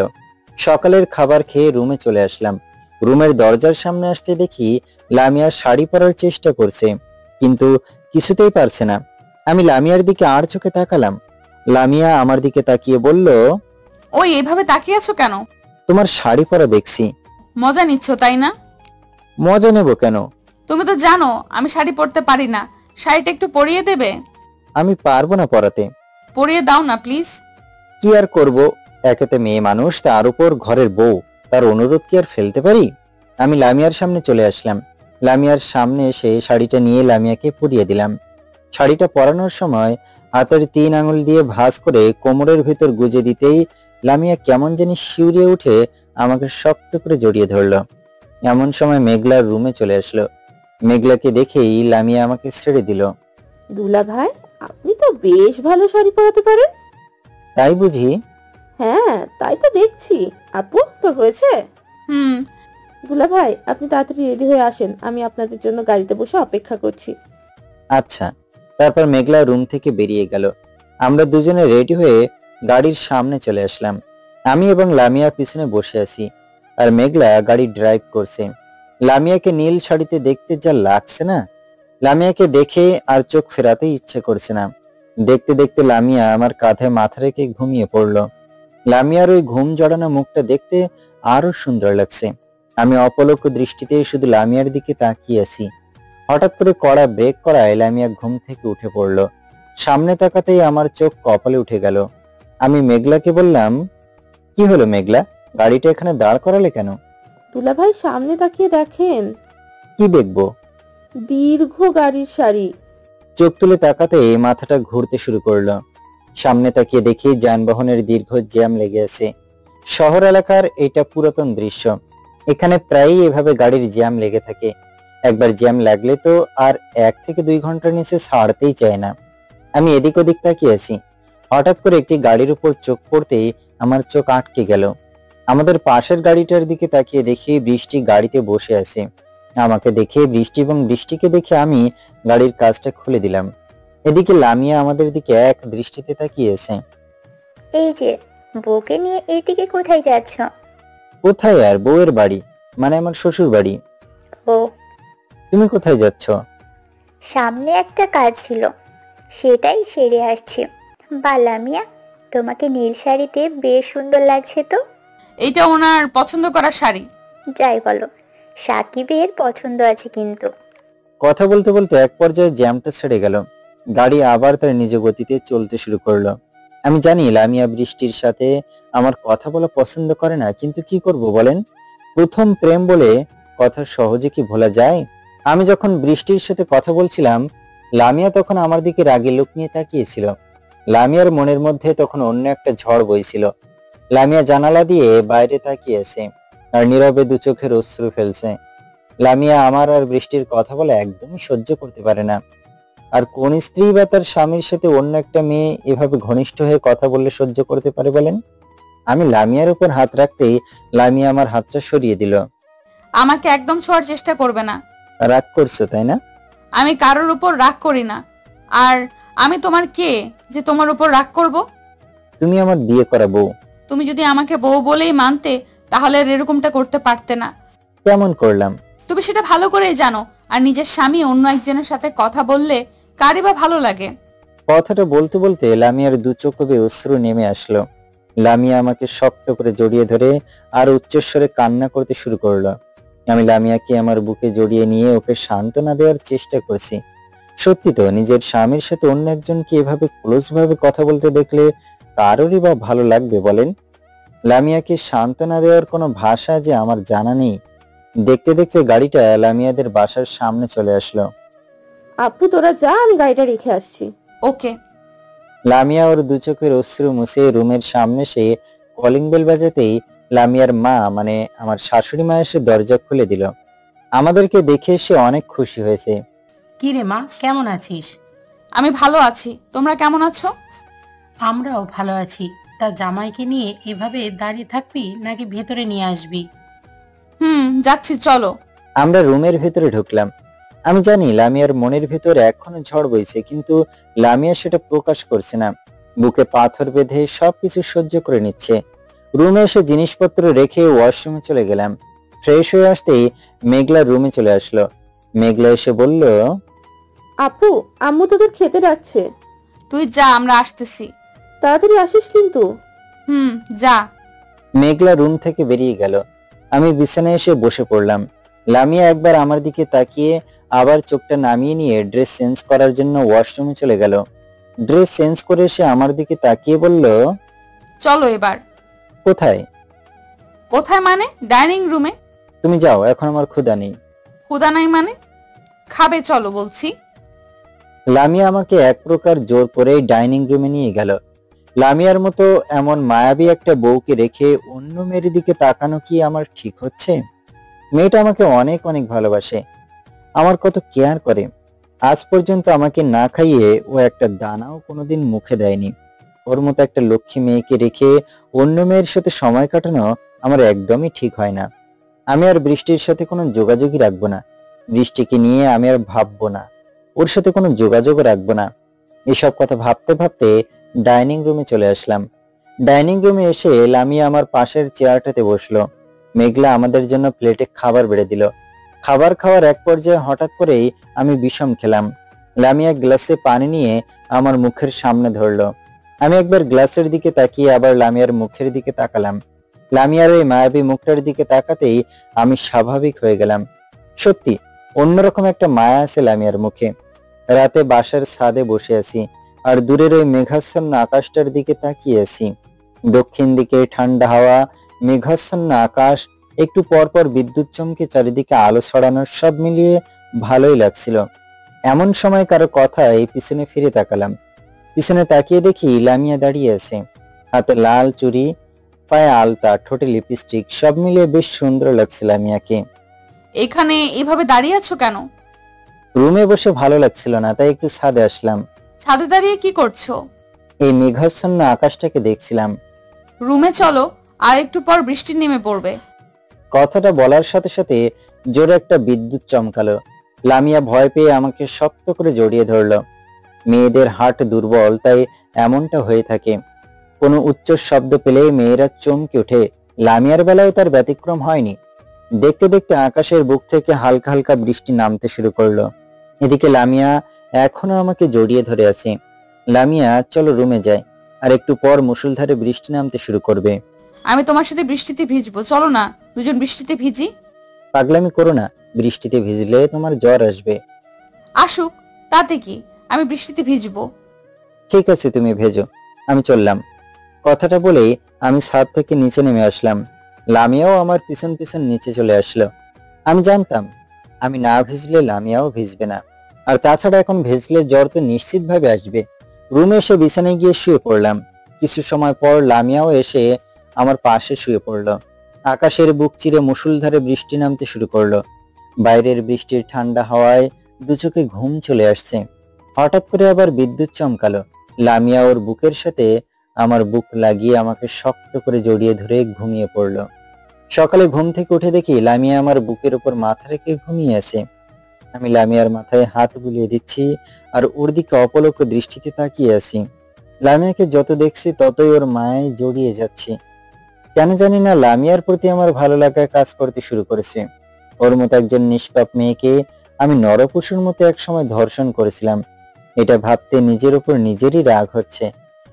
সকালের খাবার খেয়ে রুমে চলে আসলাম। রুমের দরজার সামনে আসতে দেখি লামিয়া শাড়ি পরার চেষ্টা করছে, কিন্তু কিছুতেই পারছে না। আমি লামিয়ার দিকে আর চোখে তাকালাম। লামিয়া আমার দিকে তাকিয়ে বলল, ওই এভাবে তাকিয়ে আছো কেন? তোমার শাড়ি পরা দেখছি। মজা নিচ্ছ তাই না? মজা নেব কেন? তুমি তো জানো আমি শাড়ি পরতে পারি না। শাড়িটা একটু পরিয়ে দেবে? আমি পারবো না পরাতে। পরিয়ে দাও না প্লিজ। কি আর করব, একেতে মেয়ে মানুষ, তার উপর ঘরের বউ, তার অনুরোধ কি আর ফেলতে পারি? আমি লামিয়ার সামনে চলে আসলাম। লামিয়ার সামনে এসে শাড়িটা নিয়ে লামিয়াকে পরিয়ে দিলাম। শাড়িটা পরানোর সময় হাতের 3 আঙুল দিয়ে ভাঁজ করে কোমরের ভিতর গুজে দিতেই লামিয়া কেমন জানি শিউরিয়ে উঠে আমাকে শক্ত করে জড়িয়ে ধরলো। এমন সময় মেঘলার রুমে চলে আসলো। মেঘলাকে দেখেই লামিয়া আমাকে ছেড়ে দিল। দুলা ভাই, আপনি তো বেশ ভালো শাড়ি পরাতে পারেন। তাই বুঝি? হ্যাঁ, তাই তো দেখছি। আপু, তোর হয়েছে? দুলা ভাই, আপনি তাড়াতাড়ি রেডি হয়ে আসেন, আমি আপনাদের জন্য গাড়িতে বসে অপেক্ষা করছি। আচ্ছা। তারপর মেঘলা রুম থেকে বেরিয়ে গেল। আমরা দুজনে রেডি হয়ে গাড়ির সামনে চলে আসলাম। আমি এবং লামিয়া পিছনে বসে আছি, আর মেঘলা গাড়ি ড্রাইভ করছে। লামিয়াকে নীল শাড়িতে দেখতে যা লাগছে না, লামিয়াকে দেখে আর চোখ ফেরাতেই ইচ্ছে করছে না। দেখতে দেখতে লামিয়া আমার কাঁধে মাথা রেখে ঘুমিয়ে পড়লো। লামিয়ার ওই ঘুম জড়ানো মুখটা দেখতে আরো সুন্দর লাগছে। আমি অপলক দৃষ্টিতে শুধু লামিয়ার দিকে তাকিয়ে আছি। হঠাৎ করে কড়া ব্রেক করায় লামিয়া ঘুম থেকে উঠে পড়লো। সামনে তাকাতেই আমার চোখ কপালে উঠে গেল। আমি মেঘলাকে বললাম, কি হলো মেঘলা, গাড়িটা এখানে দাঁড় করালে কেন? দুলাভাই সামনে তাকিয়ে দেখেন। কি দেখবো? দীর্ঘ গাড়ির সারি। চোখ তুলে তাকাতে মাথাটা ঘুরতে শুরু করলো। সামনে তাকিয়ে দেখি যানবাহনের দীর্ঘ জ্যাম লেগে আছে। শহর এলাকার এটা পুরাতন দৃশ্য। এখানে প্রায়ই এভাবে গাড়ির জ্যাম লেগে থাকে। একবার জ্যাম লাগলে তো আর 1 থেকে 2 ঘন্টার নিচে ছাড়তেই চায় না। আমি এদিক ওদিক তাকিয়ে আছি। হঠাৎ করে একটি গাড়ির উপর চোখ পড়তেই আমার চোখ আটকে গেল। আমাদের পাশের গাড়িটার দিকে তাকিয়ে দেখি বৃষ্টি গাড়িতে বসে আছে। আমাকে দেখে বৃষ্টি এবং বৃষ্টিকে দেখে আমি গাড়ির কাজটা খুলে দিলাম। এদিকে লামিয়া আমাদের দিকে এক দৃষ্টিতে তাকিয়ে আছে। এই যে, বউকে নিয়ে এইদিকে কোথায় যাচ্ছ? কোথায় আর, বউয়ের বাড়ি, মানে আমার শ্বশুর বাড়ি। ও, তুমি কোথায় যাচ্ছ? সামনে একটা কাজ ছিল, সেটাই সেরে আসছি। বা লামিয়া, তোমাকে নীল শাড়িতে বেশ সুন্দর লাগছে তো। এইটা ওনার পছন্দ করা শাড়ি। যাই বলো, সাকিবের পছন্দ আছে কিন্তু। কথা বলতে বলতে এক পর্যায়ে জ্যামটা ছেড়ে গেল। গাড়ি আবার তার নিজ গতিতে চলতে শুরু করলো। আমি জানি লামিয়া বৃষ্টির সাথে আমার কথা বলা পছন্দ করে না, কিন্তু কি করব বলেন? প্রথম প্রেম বলে কথা সহজে কি ভোলা যায়? আমি যখন বৃষ্টির সাথে কথা বলছিলাম, লামিয়া তখন আমার দিকে রাগী লোক নিয়ে তাকিয়েছিল। লামিয়ার মনের মধ্যে তখন অন্য একটা ঝড় বইছিল। লামিয়া জানালা দিয়ে বাইরে তাকিয়ে আছে আর নীরবে দু চোখের অশ্রু ফেলছে। লামিয়া আমার আর বৃষ্টির কথা বলে একদমই সহ্য করতে পারে না। আর কোন স্ত্রী বা তার স্বামীর সাথে অন্য একটা মেয়ে এভাবে ঘনিষ্ঠ হয়ে কথা বললে সহ্য করতে পারে বলেন? আমি লামিয়ার উপর হাত রাখতেই লামিয়া আমার হাতটা সরিয়ে দিল। আমাকে একদম ছোঁয়ার চেষ্টা করবে না। রাগ করছো তাই না? আমি কারোর উপর রাগ করি না। আর আমি তোমার কে যে তোমার উপর রাগ করব? তুমি আমার বিয়ে করা বউ। তুমি যদি আমাকে বউ বলেই মানতে, তাহলে আর এরকমটা করতে পারতে না। কেমন করলাম? তুমি সেটা ভালো করেই জানো। আর নিজের স্বামী অন্য একজনের সাথে কথা বললে কারই বা ভালো লাগে? কথাটা বলতে বলতে লামিয়ার দু চোখ বেয়ে অশ্রু নেমে আসলো। লামিয়া আমাকে শক্ত করে জড়িয়ে ধরে আর উচ্চস্বরে কান্না করতে শুরু করলো। আমি লামিয়াকে আমার বুকে জড়িয়ে নিয়ে ওকে সান্ত্বনা দেওয়ার চেষ্টা করছি। সত্যি তো, নিজের স্বামীর সাথে অন্য একজনকে এভাবে ক্লোজ ভাবে কথা বলতে দেখলে কারোরই বা ভালো লাগবে বলেন? লামিয়াকে সান্ত্বনা দেওয়ার কোনো ভাষা যে আমার জানা নেই। দেখতে দেখতে গাড়িটা লামিয়াদের বাসার সামনে চলে আসলো। আপু তোরা যা, আমি গাড়িটা রেখে আসছি। ওকে। লামিয়া ওর দু চোখের অশ্রু মুছে রুমের সামনে সে কলিং বেল বাজাতেই লামিয়ার মা মানে আমার শাশুড়ি মা এসে দরজা খুলে দিল। আমাদেরকে দেখে সে অনেক খুশি হয়েছে। কি রে মা, কেমন আছিস? আমি ভালো আছি, তোমরা কেমন আছো? আমরাও ভালো আছি। তা জামাইকে নিয়ে এভাবে দাঁড়িয়ে থাকবি নাকি ভেতরে নিয়ে আসবি? যাচ্ছি, চলো। আমরা রুমের ভেতরে ঢুকলাম। আমি জানি লামিয়ার মনের ভেতর এখনো ঝড় বইছে, কিন্তু লামিয়া সেটা প্রকাশ করছে না। বুকে পাথর বেঁধে সবকিছু সহ্য করে নিচ্ছে। রুমে এসে জিনিসপত্র রেখে ওয়াশরুমে চলে গেলাম। ফ্রেশ হয়ে আসতেই মেঘলা রুমে চলে আসলো। মেঘলা এসে বলল, আপু আম্মু তোদের খেতে ডাকছে। তুই যা, আমরা আসতেছি। তাড়াতাড়ি আসিস কিন্তু। যা। মেঘলা রুম থেকে বেরিয়ে গেল। আমি বিছানায় এসে বসে পড়লাম। লামিয়া একবার আমার দিকে তাকিয়ে আবার চোখটা নামিয়ে নিয়ে ড্রেস চেঞ্জ করার জন্য ওয়াশরুমে চলে গেল। ড্রেস চেঞ্জ করে এসে আমার দিকে তাকিয়ে বলল, চলো এবার। কোথায়? কোথায় মানে? ডাইনিং রুমে। তুমি যাও, এখন আমার ক্ষুধা নেই। ক্ষুধা নাই মানে? খাবে, চলো বলছি। লামিয়া আমাকে এক প্রকার জোর করে ডাইনিং রুমে নিয়ে গেল। লামিয়ার মতো এমন মায়াবী একটা বউকে রেখে অন্য মেয়ের দিকে তাকানো কি আমার ঠিক হচ্ছে? মেয়েটা আমাকে অনেক অনেক ভালোবাসে, আমার কত কেয়ার করে। আজ পর্যন্ত আমাকে না খাইয়ে ও একটা দানাও কোনোদিন মুখে দেয়নি। ওর মতো একটা লক্ষ্মী মেয়েকে রেখে অন্য মেয়ের সাথে সময় কাটানো আমার একদমই ঠিক হয় না। আমি আর বৃষ্টির সাথে কোনো যোগাযোগই রাখবো না। বৃষ্টিকে নিয়ে আমি আর ভাববো না, ওর সাথে কোনো যোগাযোগ রাখবো না। এসব কথা ভাবতে ভাবতে ডাইনিং রুমে চলে আসলাম। ডাইনিং রুমে এসে লামিয়া আমার পাশের চেয়ারটাতে বসলো। মেঘলা আমাদের জন্য প্লেটে খাবার বেড়ে দিল। খাবার খাওয়ার এক পর্যায়ে হঠাৎ করেই আমি বিষম খেলাম। লামিয়া গ্লাসে পানি নিয়ে আমার মুখের সামনে ধরলো। আমি একবার গ্লাসের দিকে তাকিয়ে আবার লামিয়ার মুখের দিকে তাকালাম। লামিয়ার ওই মায়াবী মুখটার দিকে তাকাতেই আমি স্বাভাবিক হয়ে গেলাম। সত্যি অন্যরকম একটা মায়া আছে লামিয়ার মুখে। রাতে বাসার ছাদে বসে আছি আর দূরের ওই মেঘাচ্ছন্ন আকাশটার দিকে তাকিয়ে আছি। দক্ষিণ দিকে ঠান্ডা হাওয়া, মেঘাচ্ছন্ন আকাশ, একটু পরপর বিদ্যুৎ চমকে চারিদিকে আলো ছড়ানো, সব মিলিয়ে ভালোই লাগছিল। এমন সময় কারো কথায় পিছনে ফিরে তাকালাম। পিছনে তাকিয়ে দেখি লামিয়া দাঁড়িয়ে আছে, হাতে লাল চুড়ি, পায়ে আলতা, ঠোঁটে লিপস্টিক, সব মিলিয়ে বেশ সুন্দর লাগছে লামিয়াকে। এখানে এভাবে দাঁড়িয়ে আছো কেন? রুমে বসে ভালো লাগছিল না, তাই একটু ছাদে আসলাম। ছাদে দাঁড়িয়ে কি করছো? এই মেঘাচ্ছন্ন আকাশটাকে দেখছিলাম। রুমে চলো, আর একটু পর বৃষ্টি নেমে পড়বে। কথাটা বলার সাথে সাথে জোরে একটা বিদ্যুৎ চমকালো। লামিয়া ভয় পেয়ে আমাকে শক্ত করে জড়িয়ে ধরলো। মেয়েদের হার্ট দুর্বল, তাই এমনটা হয়ে থাকে। কোনো উচ্চ শব্দ পেলেই মেয়েরা চমকে ওঠে। লামিয়ার বেলায় তার ব্যতিক্রম হয়নি। দেখতে দেখতে আকাশের বুক থেকে হালকা হালকা বৃষ্টি নামতে শুরু করলো। এদিকে লামিয়া এখনো আমাকে জড়িয়ে ধরে আছে। লামিয়া, চলো রুমে যাই, আর একটু পর মুষলধারে বৃষ্টি নামতে শুরু করবে। আমি তোমার সাথে বৃষ্টিতে ভিজবো, চলো না দুজন বৃষ্টিতে ভিজি। পাগলামি করো না, বৃষ্টিতে ভিজলে তোমার জ্বর আসবে। আসুক, তাতে কি, আমি বৃষ্টিতে ভিজবো। ঠিক আছে, তুমি ভেজো, আমি চললাম। কথাটা বলেই আমি ছাদ থেকে নিচে নেমে আসলাম। লামিয়াও আমার পিছন পিছন নিচে চলে আসলো। আমি জানতাম আমি না ভিজলে লামিয়াও ভিজবে না, আর তাছাড়া এখন ভিজলে জ্বর তো নিশ্চিতভাবে আসবে। রুমে এসে বিছানায় গিয়ে শুয়ে পড়লাম। কিছু সময় পর লামিয়াও এসে আমার পাশে শুয়ে পড়লো। আকাশের বুক চিরে মুষলধারে বৃষ্টি নামতে শুরু করলো। বাইরের বৃষ্টির ঠান্ডা হাওয়ায় দু চোখে ঘুম চলে আসছে। হঠাৎ করে আবার বিদ্যুৎ চমকালো। লামিয়া ওর বুকের সাথে আমার বুক লাগিয়ে আমাকে শক্ত করে জড়িয়ে ধরে ঘুমিয়ে পড়লো। সকালে ঘুম থেকে উঠে দেখি লামিয়া আমার বুকের উপর মাথা রেখে ঘুমিয়ে আছে। আমি লামিয়ার মাথায় হাত বুলিয়ে দিচ্ছি আর ওর দিকে অপলক দৃষ্টিতে তাকিয়ে আছি। লামিয়াকে যত দেখছি ততই ওর মায়ায় জড়িয়ে যাচ্ছি। কেন জানি না লামিয়ার প্রতি আমার ভালো লাগায় কাজ করতে শুরু করেছে। ওর মতো একজন নিষ্পাপ মেয়েকে আমি নরপশুর মতো একসময় ধর্ষণ করেছিলাম। এটা ভাবতে নিজের উপর নিজেরই রাগ হচ্ছে।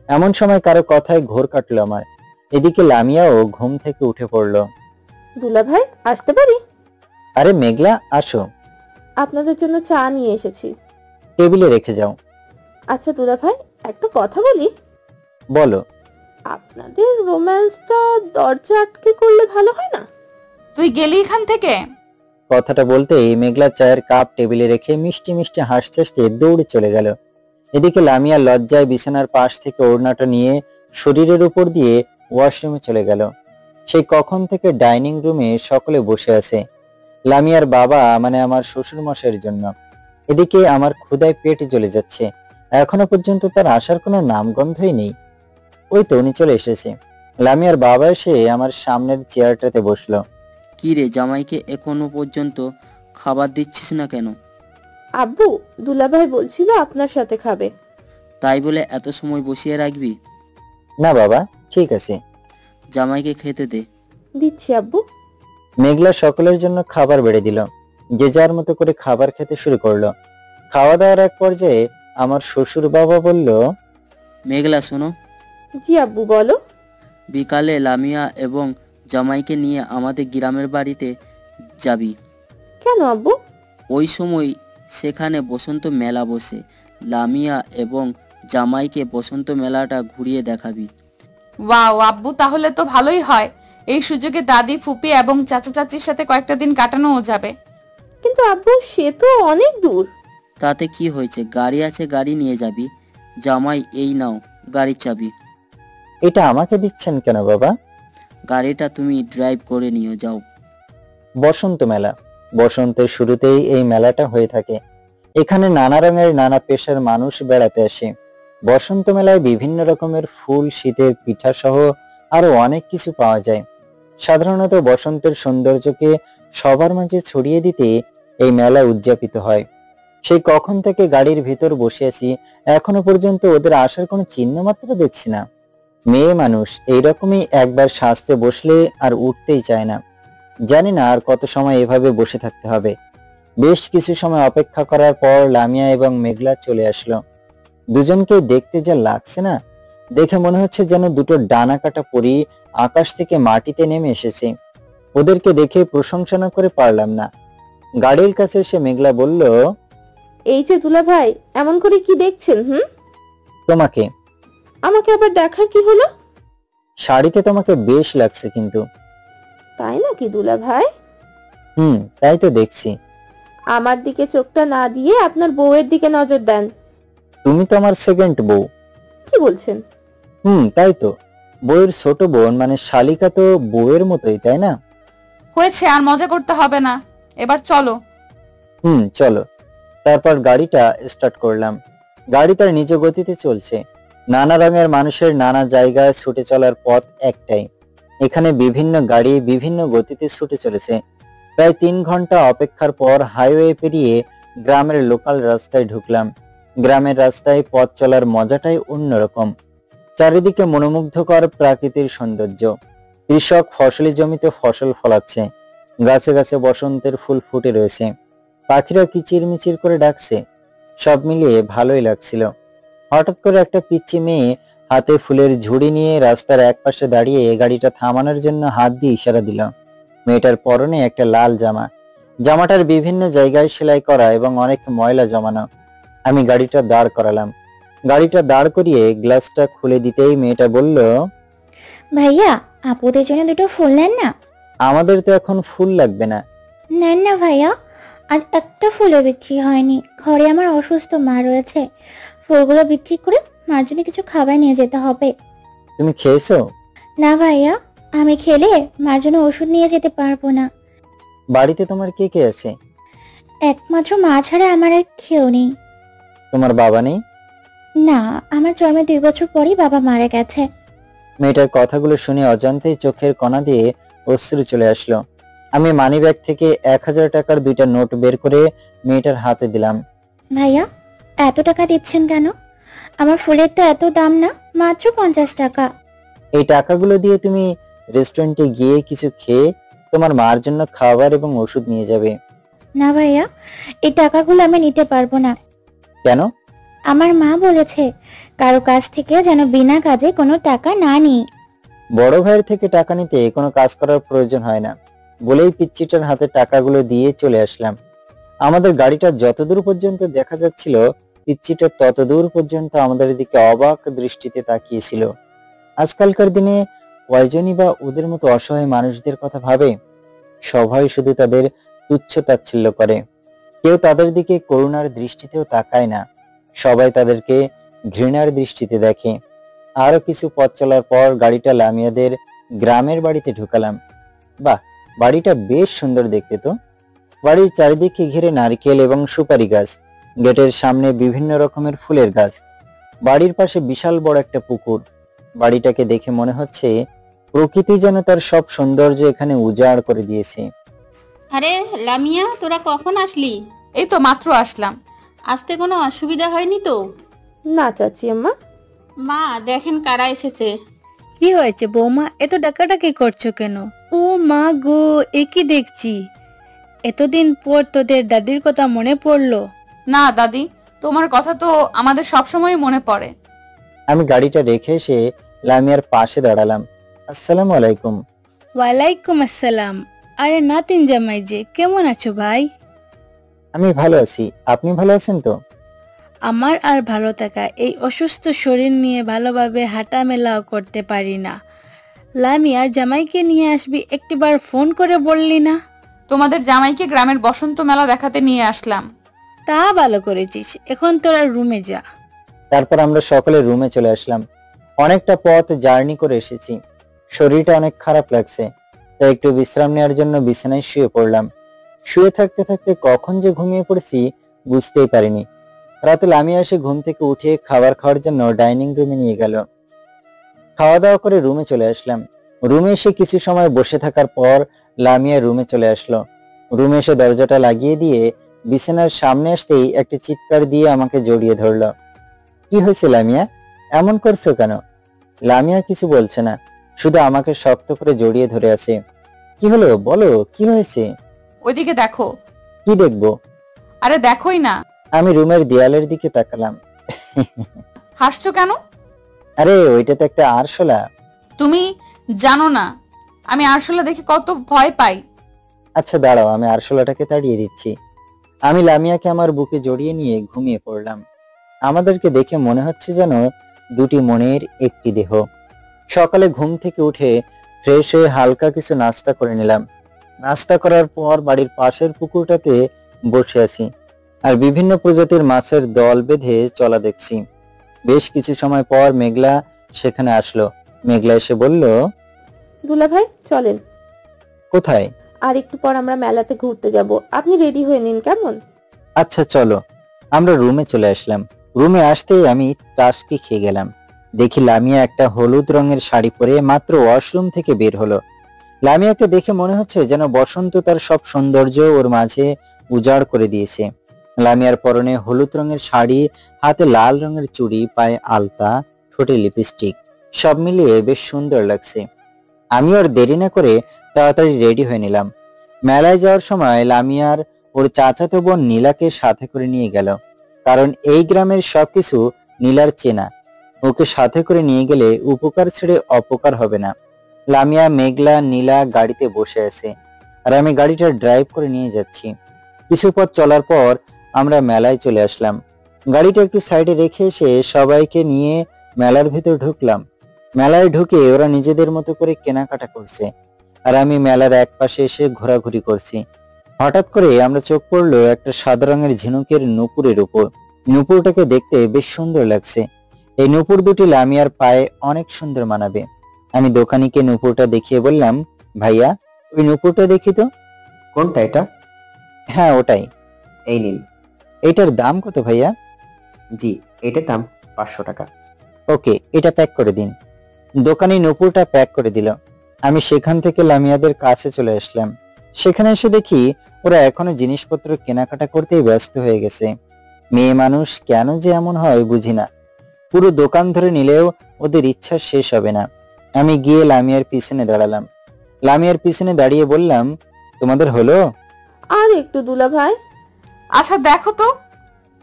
এমন সময় কারো কথায় ঘোর কাটলো আমার। এদিকে লামিয়াও ঘুম থেকে উঠে পড়লো। দুলা ভাই, আসতে পারি? আরে মেঘলা, আসো। আপনাদের জন্য চা নিয়ে এসেছি। টেবিলে রেখে যাও। আচ্ছা দুলা ভাই, একটা কথা বলি। বলো। আপনাদের রোম্যান্সটা দরজা আটকে করলে ভালো হয় না? তুই গেলি এখান থেকে? কথাটা বলতেই মেঘলা চায়ের কাপ টেবিলে রেখে মিষ্টি মিষ্টি হাসতে হাসতে দৌড়ে চলে গেল। এদিকে লামিয়া লজ্জায় বিছানার পাশ থেকে ওড়নাটা নিয়ে শরীরের উপর দিয়ে ওয়াশরুমে চলে গেল। সেই কখন থেকে ডাইনিং রুমে সকলে বসে আছে, লামিয়ার বাবা মানে আমার শ্বশুর মশাইয়ের জন্য। এদিকে আমার ক্ষুধায় পেট জ্বলে যাচ্ছে। এখনো পর্যন্ত তার আসার কোনো নামগন্ধই নেই। ওই তো উনি চলে এসেছে। লামিয়ার বাবা এসে আমার সামনের চেয়ারটাতে বসলো। কি রে জামাইকে এখনো পর্যন্ত খাবার দিচ্ছিস না কেন? আব্বু, দুলাভাই বলছিল আপনার সাথে খাবে। তাই বলে এত সময় বসিয়ে রাখবি? না বাবা, ঠিক আছে। জামাইকে খেতে দে। দিচ্ছি আব্বু। মেঘলা সকলের জন্য খাবার বেড়ে দিল। যে যার মতো করে খাবার খেতে শুরু করলো। খাওয়া দাওয়ার এক পর্যায়ে আমার শ্বশুর বাবা বলল, মেঘলা শোনো। জি আব্বু, বলো। বিকালে লামিয়া এবং জামাইকে নিয়ে আমাদের গ্রামের বাড়িতে যাবি। কেন আব্বু? ওই সময় সেখানে বসন্ত মেলা বসে। লামিয়া এবং জামাইকে বসন্ত মেলাটা ঘুরিয়ে দেখাবি। ওয়াও আব্বু, তাহলে তো ভালোই হয়। এই সুযোগে দাদি, ফুপি এবং চাচা চাচির সাথে কয়েকটা দিন কাটানোও যাবে। কিন্তু আব্বু, সে তো অনেক দূর। তাতে কি হয়েছে, গাড়ি আছে, গাড়ি নিয়ে যাবি। জামাই, এই নাও গাড়ির চাবি। এটা আমাকে দিচ্ছেন কেন বাবা? গাড়িটা তুমি ড্রাইভ করে নিয়ে যাও। বসন্ত মেলা, বসন্তের শুরুতেই এই মেলাটা হয়ে থাকে। এখানে নানা রঙের নানা পেশার মানুষ বেড়াতে আসে। বসন্ত মেলায় বিভিন্ন রকমের ফুল, শীতের পিঠা সহ আরো অনেক কিছু পাওয়া যায়। সাধারণত বসন্তের সৌন্দর্যকে সবার মাঝে ছড়িয়ে দিতে এই মেলা উদযাপিত হয়। সেই কখন থেকে গাড়ির ভিতর বসে আছি, এখনো পর্যন্ত ওদের আসার কোনো চিহ্ন মাত্র দেখছি না। মেয়ে মানুষ এইরকমই একবার সাজতে বসলে আর উঠতেই চায় না। জানি না আর কত সময় এভাবে বসে থাকতে হবে। বেশ কিছু সময় অপেক্ষা করার পর লামিয়া এবং মেঘলা চলে আসলো। দুজনকে দেখতে যা লাগছে না, দেখে মনে হচ্ছে যেন দুটো ডানা কাটা পরী আকাশ থেকে মাটিতে নেমে এসেছে। ওদেরকে দেখে প্রশংসা না করে পারলাম না। গাড়ির কাছে এসে মেঘলা বলল, এই যে দুলা ভাই, এমন করে কি দেখছেন? তোমাকে। আমাকে আবার দেখার কি হলো? শাড়িতে তোমাকে বেশ লাগছে কিন্তু। তাই নাকি দুলা ভাই? তাই তো দেখছি। আমার দিকে চোখটা না দিয়ে আপনার বউয়ের দিকে নজর দেন। তুমি তো আমার সেকেন্ড বউ। কি বলছেন? তাই তো। বউয়ের ছোট বোন মানে শালিকা তো বউয়ের মতোই, তাই না? হয়েছে, আর মজা করতে হবে না, এবার চলো। চলো। তারপর গাড়িটা স্টার্ট করলাম। গাড়ি তার নিজ গতিতে চলছে। নানা রঙের মানুষের নানা জায়গায় ছুটে চলার পথ একটাই। এখানে বিভিন্ন গাড়ি বিভিন্ন গতিতে ছুটে চলেছে। প্রায় 3 ঘন্টা অপেক্ষার পর হাইওয়ে পেরিয়ে গ্রামের লোকাল রাস্তায় ঢুকলাম। গ্রামের রাস্তায় পথ চলার মজাটাই অন্যরকম। চারিদিকে মনোমুগ্ধকর প্রাকৃতিক সৌন্দর্য। কৃষক ফসলি জমিতে ফসল ফলাচ্ছে। গাছে গাছে বসন্তের ফুল ফুটে রয়েছে। পাখিরা কিচিরমিচির করে ডাকছে। সব মিলিয়ে ভালোই লাগছিল। হঠাৎ করে একটা পিচ্চি মেয়ে হাতে ফুলের ঝুড়ি নিয়ে রাস্তার একপাশে দাঁড়িয়ে গাড়িটা থামানোর জন্য হাত দিয়ে ইশারা দিল। মেয়েটার পরনে একটা লাল জামা। জামাটার বিভিন্ন জায়গায় সেলাই করা এবং অনেক ময়লা জমানো। আমি গাড়িটা দাঁড় করালাম। গাড়িটা দাঁড় করিয়ে গ্লাসটা খুলে দিতেই মেয়েটা বলল, ভাইয়া, আপুদের জন্য দুটো ফুল নেন না। আমাদের তো এখন ফুল লাগবে না। নেন না ভাইয়া, আজ একটা ফুলও বিক্রি হয়নি। ঘরে আমার অসুস্থ মা রয়েছে। ফুলগুলো বিক্রি করে মার জন্য কিছু খাবার নিয়ে যেতে হবে। তুমি খেয়েছো? না ভাইয়া, আমি খেলে মার জন্য ওষুধ নিয়ে যেতে পারবো না। বাড়িতে তোমার কে কে আছে? একমাত্র মা ছাড়া আমার আর কেউ নেই। তোমার বাবা নেই? না, আমার জন্মের 2 বছর পরই বাবা মারা গেছে। মেয়েটার কথাগুলো শুনে অজান্তেই চোখের কণা দিয়ে অশ্রু চলে আসলো। আমি মানিব্যাগ থেকে 1000 টাকার 2টা নোট বের করে মেয়েটার হাতে দিলাম। ভাইয়া, এত টাকা দিচ্ছেন কেন? আমার ফুলের তো এত দাম না, মাত্র 50 টাকা। এই টাকাগুলো দিয়ে তুমি রেস্টুরেন্টে গিয়ে কিছু খেয়ে তোমার মার জন্য খাবার এবং ওষুধ নিয়ে যাবে। না ভাইয়া, এই টাকাগুলো আমি নিতে পারবো না। কেন? আমার মা বলেছে কারো কাছ থেকে যেন বিনা কাজে কোনো টাকা না নিই। বড় ভাইয়ের থেকে টাকা নিতে কোনো কাজ করার প্রয়োজন হয় না বলেই পিচ্চিটার হাতে টাকাগুলো দিয়ে চলে আসলাম। আমাদের গাড়িটা যতদূর পর্যন্ত দেখা যাচ্ছিল, পিচ্চিটা ততদূর পর্যন্ত আমাদের দিকে অবাক দৃষ্টিতে তাকিয়েছিল। আজকালকার দিনে কয়জনই বা ওদের মতো অসহায় মানুষদের কথা ভাবে? সবাই শুধু তাদের তুচ্ছ তাচ্ছিল্য করে। কেউ তাদের দিকে করুণার দৃষ্টিতেও তাকায় না। সবাই তাদেরকে ঘৃণার দৃষ্টিতে দেখে। আরো কিছু পথ চলার পর গাড়িটা লামিয়াদের গ্রামের বাড়িতে ঢুকালাম। বাহ, বাড়িটা বেশ সুন্দর দেখতে তো। বাড়ির চারিদিকে ঘিরে নারকেল এবং সুপারি গাছ। গেটের সামনে বিভিন্ন রকমের ফুলের গাছ। বাড়ির পাশে বিশাল বড় একটা পুকুর। বাড়িটাকে দেখে মনে হচ্ছে প্রকৃতি যেন তার সব সৌন্দর্য এখানে উজাড় করে দিয়েছে। আরে লামিয়া, তোরা কখন আসলি? এই তো মাত্র আসলাম। আসতে কোনো অসুবিধা হয়নি তো? না চাচি আম্মা। মা, দেখেন কারা এসেছে। কি হয়েছে বৌমা, এত ডাকাডাকি করছো কেন? ও মা গো, এ কি দেখছি? এতদিন পর তোদের দাদির কথা মনে পড়লো? না দাদি, তোমার কথা তো আমাদের সবসময় মনে পড়ে। আমি গাড়িটা রেখে এসে লামিয়ার পাশে দাঁড়ালাম। আসসালামু আলাইকুম। ওয়ালাইকুম আসসালাম। আরে নাতিন জামাই যে, কেমন আছো ভাই? আমি ভালো আছি, আপনি ভালো আছেন তো? আমার আর ভালো থাকা, এই অসুস্থ শরীর নিয়ে ভালোভাবে হাঁটা মেলাও করতে পারি না। লামিয়া, জামাইকে নিয়ে আসবি, একটিবার ফোন করে বললি না? তোমাদের জামাইকে গ্রামের বসন্ত মেলা দেখাতে নিয়ে আসলাম। তা ভালো করেছিস, এখন তোরা রুমে যা। তারপর আমরা সকলে রুমে চলে আসলাম। অনেকটা পথ জার্নি করে এসেছি। শরীরটা অনেক খারাপ লাগছে, তাই একটু বিশ্রাম নেওয়ার জন্য বিছানায় শুয়ে পড়লাম। শুয়ে থাকতে থাকতে কখন যে ঘুমিয়ে পড়েছি বুঝতেই পারিনি। রাতে লামিয়া এসে ঘুম থেকে উঠে খাবার খাওয়ার জন্য ডাইনিং রুমে নিয়ে গেল। খাওয়া দাওয়া করে রুমে চলে আসলাম। রুমে এসে কিছু সময় বসে থাকার পর লামিয়া রুমে চলে আসলো। রুমে এসে দরজাটা লাগিয়ে দিয়ে বিছানার সামনে আসতেই একটা চিৎকার দিয়ে আমাকে জড়িয়ে ধরলো। কি হয়েছে লামিয়া, এমন করছো কেন? লামিয়া কিছু বলছে না, শুধু আমাকে শক্ত করে জড়িয়ে ধরে আছে। কি হলো বলো, কি হয়েছে? ওইদিকে দেখো। কি দেখবো? আরে দেখোই না। আমি রুমের দেয়ালের দিকে তাকালাম। হাসছো কেন? আরে ওইটা তো একটা আরশোলা। তুমি জানো না আমি আরশোলা দেখে কত ভয় পাই। আচ্ছা দাঁড়াও, আমি আরশোলাটাকে তাড়িয়ে দিচ্ছি। আমি লামিয়াকে আমার বুকে জড়িয়ে নিয়ে ঘুমিয়ে পড়লাম। আমাদেরকে দেখে মনে হচ্ছে যেন দুটি মনের একটি দেহ। সকালে ঘুম থেকে উঠে ফ্রেশ হয়ে হালকা কিছু নাস্তা করে নিলাম। নাস্তা করার পর বাড়ির পাশের পুকুরটাতে বসে আছি আর বিভিন্ন প্রজাতির মাছের দল বেঁধে চলা দেখছি। বেশ কিছু সময় পর মেঘলা সেখানে আসলো। মেঘলা এসে বলল, দুলা ভাই চলেন। কোথায়? আর একটু পর আমরা মেলাতে ঘুরতে যাব, আপনি রেডি হয়ে নিন কেমন? আচ্ছা চলো। আমরা রুমে চলে আসলাম। রুমে আসতেই আমি টাসকি খেয়ে গেলাম। দেখি লামিয়া একটা হলুদ রঙের শাড়ি পরে মাত্র ওয়াশরুম থেকে বের হলো। লামিয়াকে দেখে মনে হচ্ছে যেন বসন্ত তার সব সৌন্দর্য ওর মাঝে উজাড় করে দিয়েছে। লামিয়ার পরনে হলুদ রঙের শাড়ি, হাতে লাল রঙের চুড়ি, পায়ে আলতা, ঠোঁটে লিপস্টিক, সব মিলিয়ে বেশ সুন্দর লাগছে। আমি আর দেরি না করে তাড়াতাড়ি রেডি হয়ে নিলাম। মেলায় যাওয়ার সময় লামিয়ার ওর চাচাতো বোন নীলাকে সাথে করে নিয়ে গেল, কারণ এই গ্রামের সবকিছু নীলার চেনা। ওকে সাথে করে নিয়ে গেলে উপকার ছেড়ে অপকার হবে না। লামিয়া, মেঘলা, নীলা গাড়িতে বসে আছে আর আমি গাড়িটা ড্রাইভ করে নিয়ে যাচ্ছি। কিছু পথ চলার পর আমরা মেলায় চলে আসলাম। গাড়িটা একটু সাইডে রেখে এসে সবাইকে নিয়ে মেলার ভিতর ঢুকলাম। মেলায় ঢুকে ওরা নিজেদের মতো করে কেনাকাটা করছে আর আমি মেলার এক পাশে এসে ঘোরাঘুরি করছি। হঠাৎ করে আমরা চোখ পড়লো একটা সাদা রঙের ঝিনুকের নূপুরের উপর। নূপুরটাকে দেখতে বেশ সুন্দর লাগছে। এই নূপুর দুটি লামিয়ার পায়ে অনেক সুন্দর মানাবে। আমি দোকানিকে নূপুরটা দেখিয়ে বললাম, ভাইয়া ওই নূপুরটা দেখি তো। কোনটা এটা? হ্যাঁ ওটাই। এই নিন। এটার দাম কত ভাইয়া? জি, এটার দাম 500 টাকা। ওকে, এটা প্যাক করে দিন। দোকানি নূপুরটা প্যাক করে দিল। আমি সেখান থেকে লামিয়াদের কাছে চলে আসলাম। সেখানে এসে দেখি ওরা এখনো জিনিসপত্র কেনাকাটা করতেই ব্যস্ত হয়ে গেছে। মেয়ে মানুষ কেন যে এমন হয় বুঝি না। পুরো দোকান ধরে নিলেও ওদের ইচ্ছা শেষ হবে না। আমি গিয়ে লামিয়ার পিছনে দাঁড়ালাম। লামিয়ার পিছনে দাঁড়িয়ে বললাম, তোমাদের হলো? আর একটু দুলা ভাই। আচ্ছা দেখো তো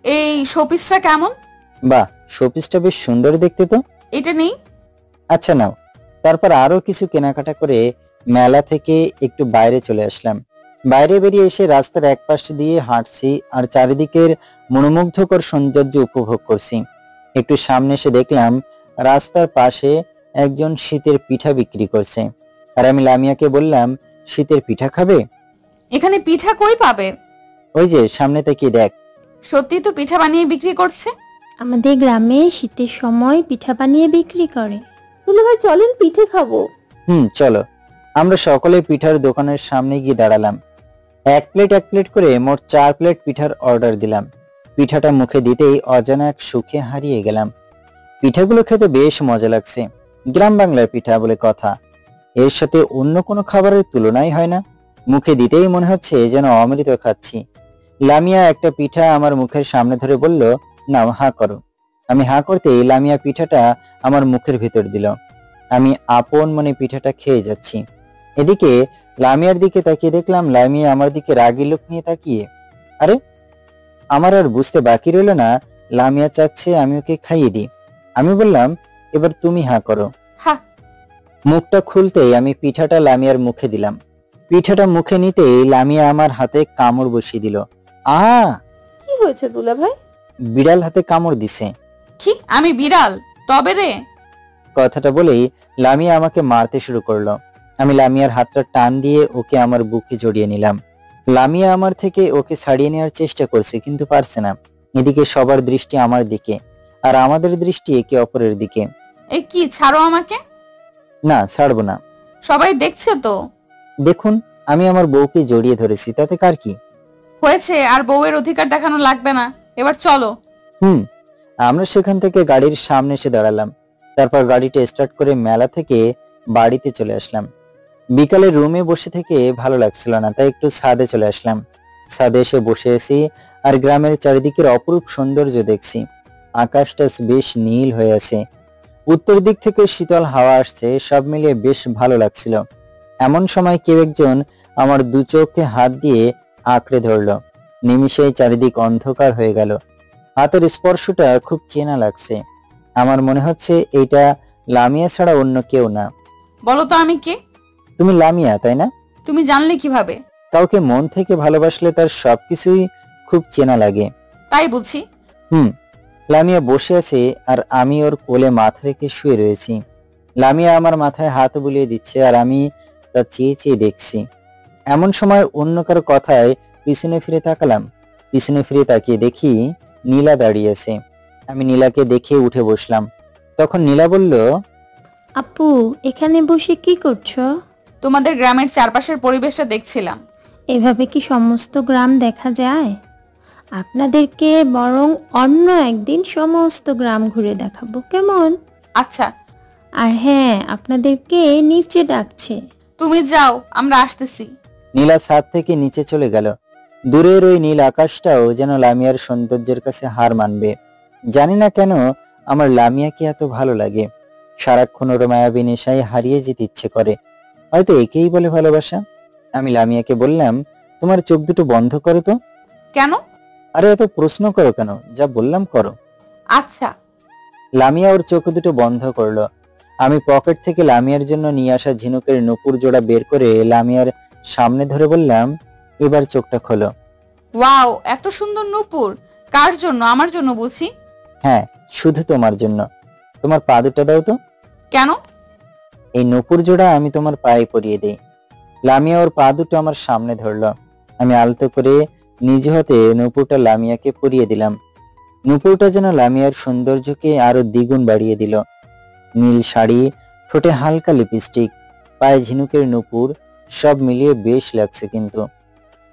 এই শোপিসটা কেমন? বাহ, শোপিসটা বেশ সুন্দর দেখতে তো। এটা নেই? আচ্ছা নাও। তারপর আরো কিছু কেনাকাটা করে মেলা থেকে একটু বাইরে চলে আসলাম। বাইরে বেরিয়ে এসে রাস্তার এক পাশ দিয়ে হাঁটছি আর চারিদিকের মনোমুগ্ধকর সৌন্দর্য উপভোগ করছি। একটু সামনে এসে দেখলাম রাস্তার পাশে একজন শীতের পিঠা বিক্রি করছে আর আমি লামিয়াকে বললাম, শীতের পিঠা খাবে? এখানে পিঠা কই পাবে? ওই যে সামনে থেকে দেখ। সত্যি তো পিঠা বানিয়ে বিক্রি করছে। আমাদের গ্রামে শীতের সময় পিঠা বানিয়ে বিক্রি করে। দুলা ভাই চলেন পিঠে খাবো। চলো। আমরা সকলে পিঠার দোকানের সামনে গিয়ে দাঁড়ালাম। এক প্লেট করে মোট 4 প্লেট পিঠার অর্ডার দিলাম। পিঠাটা মুখে দিতেই অজানা এক সুখে হারিয়ে গেলাম। পিঠাগুলো খেতে বেশ মজা লাগছে। গ্রাম বাংলার পিঠা বলে কথা, এর সাথে অন্য কোনো খাবারের তুলনাই হয় না। মুখে দিতেই মনে হচ্ছে যেন অমৃত খাচ্ছি। লামিয়া একটা পিঠা আমার মুখের সামনে ধরে বলল, নাও হা করো। আমি হা করতেই লামিয়া পিঠাটা আমার মুখের ভিতর দিল। আমি আপন মনে পিঠাটা খেয়ে যাচ্ছি। এদিকে লামিয়ার দিকে তাকিয়ে দেখলাম লামিয়া আমার দিকে রাগী লোক নিয়ে তাকিয়ে। আরে আমার আর বুঝতে বাকি রইল না, লামিয়া চাচ্ছে আমি ওকে খাইয়ে দিই। আমি বললাম, এবার তুমি হা করো। মুখটা খুলতেই আমি পিঠাটা লামিয়ার মুখে দিলাম। পিঠাটা মুখে নিতেই লামিয়া আমার হাতে কামড় বসিয়ে দিল। কি হয়েছে দুলা ভাই? বিড়াল হাতে কামড় দিছে। কি আমি বিড়াল? তবে রে। কথাটা বলেই লামিয়া আমাকে মারতে শুরু করলো। আমি লামিয়ার হাতটা টান দিয়ে ওকে আমার বুকে জড়িয়ে নিলাম। লামিয়া আমার থেকে ওকে ছাড়িয়ে নেওয়ার চেষ্টা করছে কিন্তু পারছে না। এদিকে সবার দৃষ্টি আমার দিকে আর আমাদের দৃষ্টি একে অপরের দিকে। এই কি, ছাড়ো আমাকে। না, ছাড়বো না। সবাই দেখছে তো। দেখুন, আমি আমার বউকে জড়িয়ে ধরেছি, তাতে কার কি হয়েছে? আর বউয়ের অধিকার দেখানো লাগবে না, এবার চলো। আমরা সেখান থেকে গাড়ির সামনে এসে দাঁড়ালাম। তারপর গাড়িটা স্টার্ট করে মেলা থেকে বাড়িতে চলে আসলাম। বিকালে রুমে বসে থেকে ভালো লাগছিল না, তাই একটু ছাদে চলে আসলাম। ছাদে এসে বসে আছি আর গ্রামের চারিদিকের অপরূপ সৌন্দর্য দেখছি। আকাশটা বেশ নীল হয়ে আছে। উত্তর দিক থেকে শীতল হাওয়া আসছে, সব মিলিয়ে বেশ ভালো লাগছিল। এমন সময় কেউ একজন আমার দু চোখে হাত দিয়ে আঁকড়ে ধরলো। নিমিষেই চারিদিক অন্ধকার হয়ে গেল। হাতের স্পর্শটা খুব চেনা লাগছে। আমার মনে হচ্ছে এইটা লামিয়া ছাড়া অন্য কেউ না। বলো তো আমি কে? তুমি লামিয়া, তাই না? তুমি জানলে কিভাবে? কাউকে মন থেকে ভালোবাসলে তার সবকিছুই খুব চেনা লাগে। তাই বুঝি। লামিয়া বসে আছে আর আমি ওর কোলে মাথা রেখে শুয়ে রয়েছি। লামিয়া আমার মাথায় হাত বুলিয়ে দিচ্ছে আর আমি তা চেয়ে চেয়ে দেখছি। এমন সময় অন্য কারো কথায় পিছনে ফিরে তাকালাম। পিছনে ফিরে তাকিয়ে দেখি নীলা দাঁড়িয়ে আছে। আমি নীলাকে দেখে উঠে বসলাম। তখন নীলা বলল, আপু এখানে বসে কি করছো? তোমাদের গ্রামের চারপাশের পরিবেশটা দেখছিলাম। এভাবে কি সমস্ত গ্রাম দেখা যায়? আপনাদেরকে বরং অন্য একদিন সমস্ত গ্রাম ঘুরে দেখাবো, কেমন? আচ্ছা। আর হ্যাঁ, আপনাদেরকে নিচে ডাকছে। তুমি যাও, আমরা আসতেছি। নীলা ছাদ থেকে নিচে চলে গেল। দূরের ওই নীল আকাশটাও যেন লামিয়ার সৌন্দর্যের কাছে হার মানবে। জানি না কেন আমার লামিয়াকে এত ভালো লাগে। সারাক্ষণ ওর মায়াবী নেশায় হারিয়ে যেতে ইচ্ছে করে। হয়তো একেই বলে ভালোবাসা। আমি লামিয়াকে বললাম, তোমার চোখ দুটো বন্ধ করো তো। কেন? আরে এত প্রশ্ন করো কেন, যা বললাম করো। আচ্ছা। লামিয়া ওর চোখ দুটো বন্ধ করলো। আমি পকেট থেকে লামিয়ার জন্য নিয়ে আসা ঝিনুকের নুপুর জোড়া বের করে লামিয়ার সামনে ধরে বললাম, এবার চোখটা খোলো। ওয়াও, এত সুন্দর নুপুর। কার জন্য? আমার জন্য বুঝি? হ্যাঁ, শুধু তোমার জন্য। তোমার পা দুটো দাও তো। কেন? এই নুপুর জোড়া আমি তোমার পায়ে পরিয়ে দিই। লামিয়া ওর পা দুটো আমার সামনে ধরলো। আমি আলতো করে নিজ হাতে নুপুরটা লামিয়াকে পরিয়ে দিলাম। নুপুরটা যেন লামিয়ার সৌন্দর্যকে আরো দ্বিগুণ বাড়িয়ে দিল। নীল শাড়ি, ঠোঁটে হালকা লিপস্টিক, পায়ে ঝিনুকের নুপুর, সব মিলিয়ে বেশ লাগছে। কিন্তু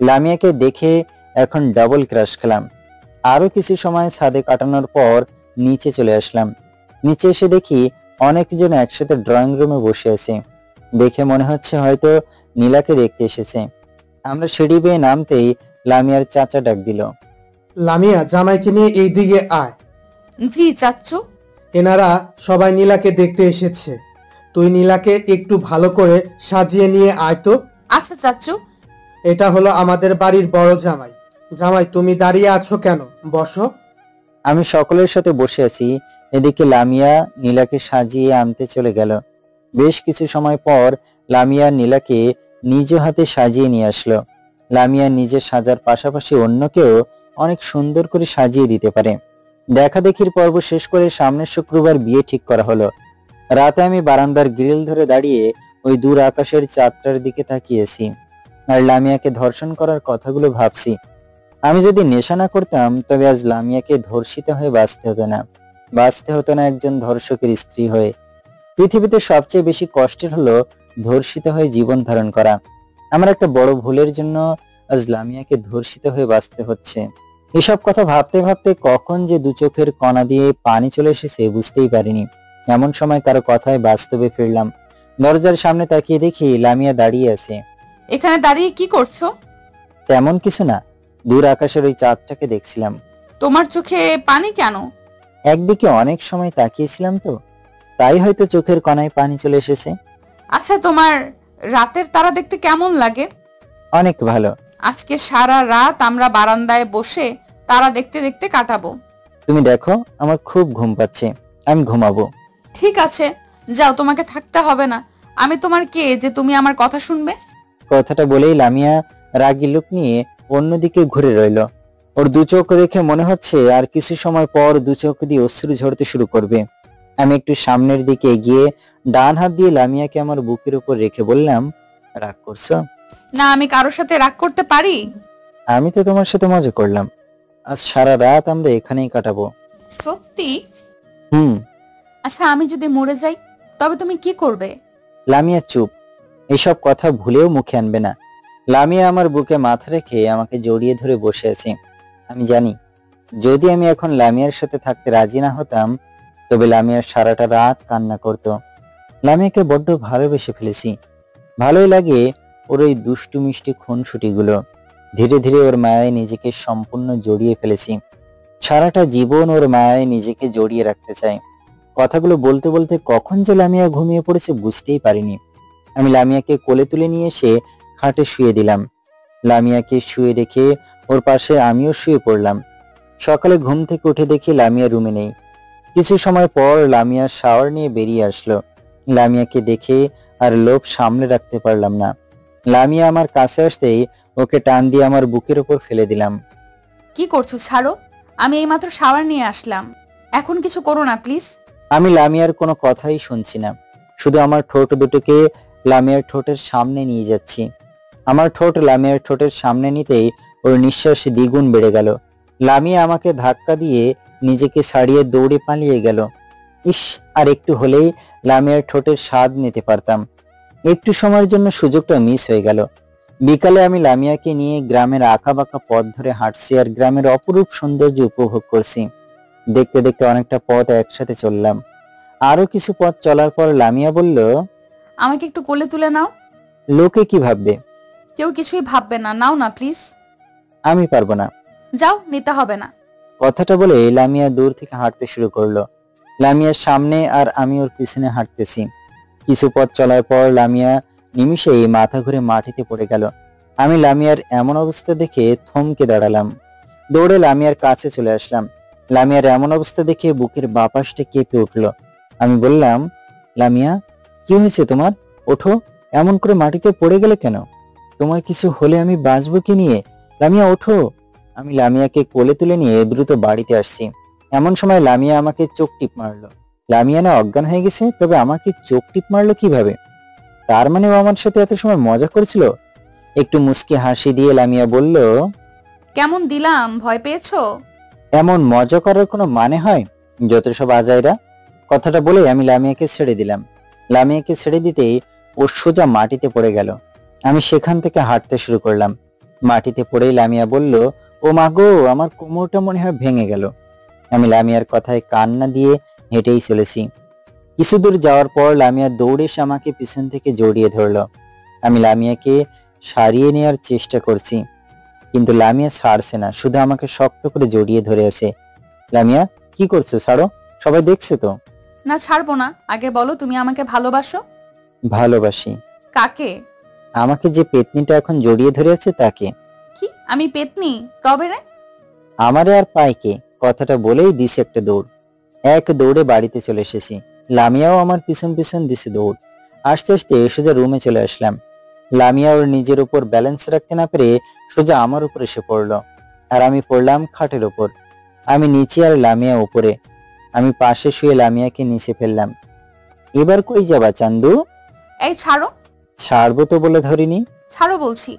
লামিয়াকে দেখে এখন ডাবল ক্রাশ খেলাম। আরো কিছু সময় ছাদে কাটানোর পর নিচে চলে আসলাম। নিচে এসে দেখি অনেকজন একসাথে ড্রয়িং রুমে বসে আছে। দেখে মনে হচ্ছে হয়তো নীলাকে দেখতে এসেছে। আমরা সিঁড়ি বেয়ে নামতেই লামিয়ার চাচা ডাক দিল, লামিয়া, জামাইকে নিয়ে এই দিকে আয়। জি চাচ্চু। এনারা সবাই নীলাকে দেখতে এসেছে। তুই নীলাকে একটু ভালো করে সাজিয়ে নিয়ে আয় তো। আচ্ছা চাচ্চু। এটা হলো আমাদের বাড়ির বড় জামাই। জামাই, তুমি দাঁড়িয়ে আছো কেন? বসো। আমি সকলের সাথে বসে আছি। এদিকে লামিয়া নীলাকে সাজিয়ে আনতে চলে গেল। বেশ কিছু সময় পর লামিয়া নীলাকে নিজ হাতে সাজিয়ে নিয়ে আসলো। লামিয়া নিজের সাজার পাশাপাশি অন্যকেও অনেক সুন্দর করে সাজিয়ে দিতে পারে। দেখা দেখির পর্ব শেষ করে সামনের শুক্রবার বিয়ে ঠিক করা হলো। রাতে আমি বারান্দার গ্রিল ধরে দাঁড়িয়ে ওই দূর আকাশের চাঁদটার দিকে তাকিয়েছি আর লামিয়াকে ধর্ষণ করার কথাগুলো ভাবছি। আমি যদি নেশা না করতাম তবে আজ লামিয়াকে ধর্ষিত হয়ে বাঁচতে হতো না একজন ধর্ষকের স্ত্রী হয়ে। পৃথিবীতে সবচেয়ে বেশি কষ্টের হলো ধর্ষিত হয়ে জীবন ধারণ করা। আমার একটা বড় ভুলের জন্য আজ লামিয়াকে ধর্ষিত হয়ে বাঁচতে হচ্ছে। এসব কথা ভাবতে ভাবতে কখন যে দু চোখের কণা দিয়ে পানি চলে এসেছে বুঝতেই পারিনি। এমন সময় কারো কথায় বাস্তবে ফিরলাম। দরজার সামনে তাকিয়ে দেখি লামিয়া দাঁড়িয়ে আছে। এখানে দাঁড়িয়ে কি করছো? তেমন কিছু না, দূর আকাশের ওই চাঁদটাকে দেখছিলাম। তোমার চোখে পানি কেন? একদিকে অনেক সময় তাকিয়েছিলাম তো, তাই হয়তো চোখের কণায় পানি চলে এসেছে। আচ্ছা, তোমার রাতের তারা দেখতে কেমন লাগে? অনেক ভালো। আজকে সারা রাত আমরা বারান্দায় বসে তারা দেখতে দেখতে কাটাবো। তুমি দেখো, আমার খুব ঘুম পাচ্ছে, আমি ঘুমাবো। ঠিক আছে, যাও, তোমাকে থাকতে হবে না। আমি তোমার কে যে তুমি আমার কথা শুনবে? কথাটা বলেই লামিয়া রাগী লোক নিয়ে অন্যদিকে ঘুরে রইল। ওর দু চোখ দেখে মনে হচ্ছে আর কিছু সময় পর দু চোখ দিয়ে অশ্রু ঝরতে শুরু করবে। আমি একটু সামনের দিকে এগিয়ে ডান হাত দিয়ে লামিয়াকে আমার বুকের উপর রেখে বললাম, রাগ করছো? না, আমি কারোর সাথে রাগ করতে পারি? আমি তো তোমার সাথে মজা করলাম। আজ সারা রাত আমরা এখানেই কাটাবো। সত্যি? আচ্ছা, আমি যদি মরে যাই তবে তুমি কি করবে? লামিয়া চুপ, এসব কথা ভুলেও মুখে আনবে না। লামিয়া আমার বুকে মাথা রেখে আমাকে জড়িয়ে ধরে বসে আছে। আমি জানি যদি আমি এখন লামিয়ার সাথে থাকতে রাজি না হতাম তবে লামিয়া সারাটা রাত কান্না করত। লামিয়াকে বড্ড ভালোবেসে ফেলেছি। ভালোই লাগে ওর ওই দুষ্টু মিষ্টি খুনসুটিগুলো। ধীরে ধীরে ওর মায়ায় নিজেকে সম্পূর্ণ জড়িয়ে ফেলেছি। সারাটা জীবন ওর মায়ায় নিজেকে জড়িয়ে রাখতে চাই। কথাগুলো বলতে বলতে কখন যে লামিয়া ঘুমিয়ে পড়েছে বুঝতেই পারিনি। আমি লামিয়াকে কোলে তুলে নিয়ে এসে খাটে শুয়ে দিলাম। লামিয়াকে শুয়ে রেখে ওর পাশে আমিও শুয়ে পড়লাম। সকালে ঘুম থেকে উঠে দেখি লামিয়া রুমে নেই। কিছু সময় পর লামিয়া শাওয়ার নিয়ে বেরিয়ে আসলো। লামিয়াকে দেখে আর লোভ সামলে রাখতে পারলাম না। লামিয়া আমার কাছে আসতেই ওকে টান দিয়ে আমার বুকের উপর ফেলে দিলাম। কি করছো? ছাড়ো, আমি এইমাত্র শাওয়ার নিয়ে আসলাম, এখন কিছু করো না প্লিজ। আমি লামিয়ার কোনো কথাই শুনছি না, শুধু আমার ঠোঁট দুটোকে লামিয়ার ঠোঁটের সামনে নিয়ে যাচ্ছি। আমার ঠোঁট লামিয়ার ঠোঁটের সামনে নিতেই ওর নিঃশ্বাস দ্বিগুণ বেড়ে গেল। লামিয়া আমাকে ধাক্কা দিয়ে নিজেকে ছাড়িয়ে দৌড়ে পালিয়ে গেল। ইস, আর একটু হলেই লামিয়ার ঠোঁটের স্বাদ নিতে পারতাম। একটু সময়ের জন্য সুযোগটা মিস হয়ে গেল। বিকালে আমি লামিয়াকে নিয়ে গ্রামের আঁকাবাঁকা পথ ধরে হাঁটছি আর গ্রামের অপরূপ সৌন্দর্য উপভোগ করছি। দেখতে দেখতে অনেকটা পথ একসাথে চললাম। আরো কিছু পথ চলার পর লামিয়া বলল, আমাকে একটু কোলে তুলে নাও। লোকে কি ভাববে? কেউ কিছুই ভাববে না, নাও না প্লিজ। আমি পারবো না। যাও, নিতে হবে না। কথাটা বলে লামিয়া দূর থেকে হাঁটতে শুরু করলো। লামিয়ার সামনে আর আমি ওর পিছনে হাঁটতেছি। কিছু পথ চলার পর লামিয়া নিমিষেই মাথা ঘুরে মাটিতে পড়ে গেল। আমি লামিয়ার এমন অবস্থা দেখে থমকে দাঁড়ালাম। দৌড়ে লামিয়ার কাছে চলে আসলাম। লামিয়ার এমন অবস্থা দেখে বুকের বাপাসটা কেঁপে উঠল। আমি বললাম, লামিয়া, কি হয়েছে তোমার? ওঠো, এমন করে মাটিতে পড়ে গেলে কেন? তোমার কিছু হলে আমি বাঁচবো কি নিয়ে? লামিয়া, ওঠো। আমি লামিয়াকে কোলে তুলে নিয়ে দ্রুত বাড়িতে আসছি। এমন সময় লামিয়া আমাকে চোখ টিপ মারলো। লামিয়া না অজ্ঞান হয়ে গেছে, তবে আমাকে চোখ টিপ মারলো কিভাবে? তার মানে ও আমার সাথে এত সময় মজা করেছিল? একটু মুস্কি হাসি দিয়ে লামিয়া বলল, কেমন দিলাম? ভয় পেয়েছো? এমন মজা করার কোনো মানে হয়? যত সব আজাইরা। কথাটা বলে আমি লামিয়াকে ছেড়ে দিলাম। লামিয়াকে ছেড়ে দিতেই ও সোজা মাটিতে পড়ে গেল। আমি সেখান থেকে হাঁটতে শুরু করলাম। মাটিতে পড়েই লামিয়া বলল, ও মা গো, আমার কোমরটা মনে হয় ভেঙে গেল। আমি লামিয়ার কথায় কান্না দিয়ে হেঁটেই চলেছি। কিছু দূর যাওয়ার পর লামিয়া দৌড়ে এসে আমাকে পিছন থেকে জড়িয়ে ধরলো। আমি লামিয়াকে সারিয়ে নেওয়ার চেষ্টা করছি, কিন্তু লামিয়া ছাড়ছে না, শুধু আমাকে শক্ত করে জড়িয়ে ধরে আছে। লামিয়া, কি করছো? ছাড়ো, সবাই দেখছে তো। না, ছাড়বো না। আগে বলো, তুমি আমাকে ভালোবাসো? ভালোবাসি। কাকে? আমাকে যে পেতনিটা এখন জড়িয়ে ধরে আছে তাকে। কি? আমি পেতনি? কবে রে? আমারে আর পাইকে। কথাটা বলেই দিছে একটা দৌড়। এক দৌড়ে বাড়িতে চলে এসেছি। লামিয়াও আমার পিছন পিছন দিছে দৌড়। আস্তে আস্তে সোজা রুমে চলে আসলাম। লামিয়া ওর নিজের উপর ব্যালেন্স রাখতে না পেরে সোজা আমার উপর এসে পড়লো, আর আমি পড়লাম খাটের উপর। আমি নিচে আর লামিয়া উপরে। আমি পাশে শুয়ে লামিয়াকে নিচে ফেললাম। এবার কই যাবা চান্দু? এই ছাড়ো। ছাড়বো তো বলে ধরিনি। ছাড়ো বলছি।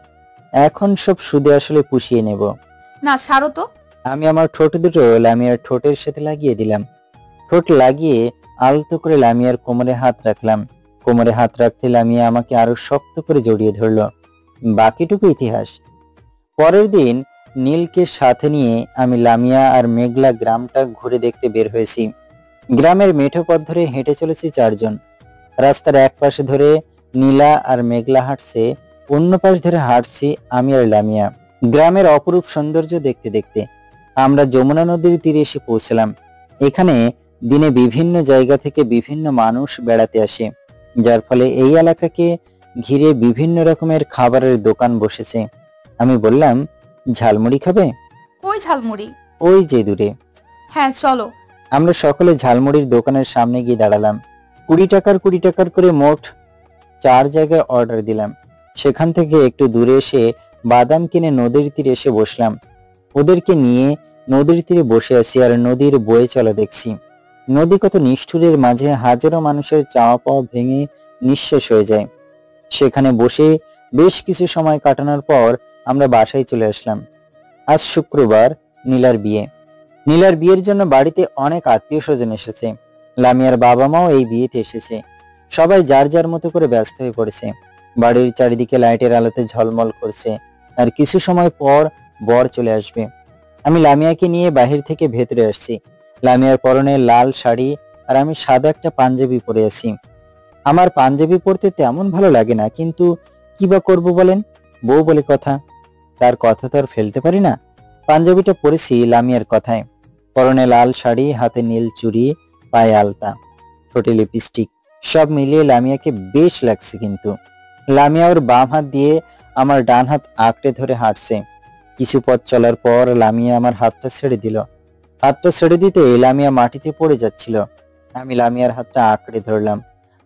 এখন সব সুদে আসলে পুষিয়ে নেব। না, ছাড়ো তো। আমি আমার ঠোঁট দুটো লামিয়ার ঠোঁটের সাথে লাগিয়ে দিলাম। ঠোঁট লাগিয়ে আলতো করে লামিয়ার কোমরে হাত রাখলাম। কোমরে হাত রাখতে লামিয়া আমাকে আরো শক্ত করে জড়িয়ে ধরলো। বাকিটুকু ইতিহাস। পরের দিন নীলকে সাথে নিয়ে আমি লামিয়া আর মেঘলা গ্রামটা ঘুরে দেখতে বের হয়েছি। গ্রামের মেঠো পথ ধরে হেঁটে চলেছি চারজন। রাস্তার এক পাশে ধরে নীলা আর মেঘলা হাঁটছে, অন্য পাশ ধরে হাঁটছি আমি আর লামিয়া। গ্রামের অপরূপ সৌন্দর্য দেখতে দেখতে আমরা যমুনা নদীর তীরে এসে পৌঁছলাম। এখানে দিনে বিভিন্ন জায়গা থেকে বিভিন্ন মানুষ বেড়াতে আসে, যার ফলে এই এলাকাকে ঘিরে বিভিন্ন রকমের খাবারের দোকান বসেছে। আমি বললাম, ঝালমুড়ি খাবে? কই ঝালমুড়ি? ওই যে দূরে। হ্যাঁ, চলো। আমরা সকলে ঝালমুড়ির দোকানের সামনে গিয়ে দাঁড়ালাম। 20 টাকার করে মোট 4 জায়গায় অর্ডার দিলাম। সেখান থেকে একটু দূরে এসে বাদাম কিনে নদীর তীরে এসে বসলাম। ওদেরকে নিয়ে নদীর তীরে বসে আছি আর নদীর বয়ে চলা দেখছি। নদী কত নিষ্ঠুরের মাঝে হাজারো মানুষের চাওয়া পাওয়া ভেঙে নিঃশেষ হয়ে যায়। সেখানে বসে বেশ কিছু সময় কাটানোর পর আমরা বাসায় চলে আসলাম। আজ শুক্রবার নীলার বিয়ে। নীলার বিয়ের জন্য বাড়িতে অনেক আত্মীয় স্বজন এসেছে। লামিয়ার বাবা মাও এই বিয়েতে এসেছে। সবাই যার যার মতো করে ব্যস্ত হয়ে পড়েছে। বাড়ির চারিদিকে লাইটের আলোতে ঝলমল করছে, আর কিছু সময় পর বর চলে আসবে। আমি লামিয়াকে নিয়ে বাহির থেকে ভেতরে আসছি। লামিয়ার পরনে লাল শাড়ি আর আমি সাদা একটা পাঞ্জাবি পরে আছি। আমার পাঞ্জাবি পরতে তেমন ভালো লাগে না, কিন্তু কি বা করবো বলেন, বউ বলে কথা, তার কথা তো আর ফেলতে পারি না। পাঞ্জাবিটা পরেছি লামিয়ার কথায়। পরনে লাল শাড়ি, হাতে নীল চুড়ি, পায়ে আলতা, ঠোঁটে লিপস্টিক, সব মিলিয়ে লামিয়াকে বেশ লাগছে। কিন্তু লামিয়া ওর বাম হাত দিয়ে আমার ডান হাত আঁকড়ে ধরে হাঁটছে। কিছু পথ চলার পর লামিয়া আমার হাতটা ছেড়ে দিল। হাতটা ছেড়ে দিতে লামিয়া মাটিতে পড়ে যাচ্ছিল। আমি লামিয়ার হাতটা আঁকড়ে ধরলাম।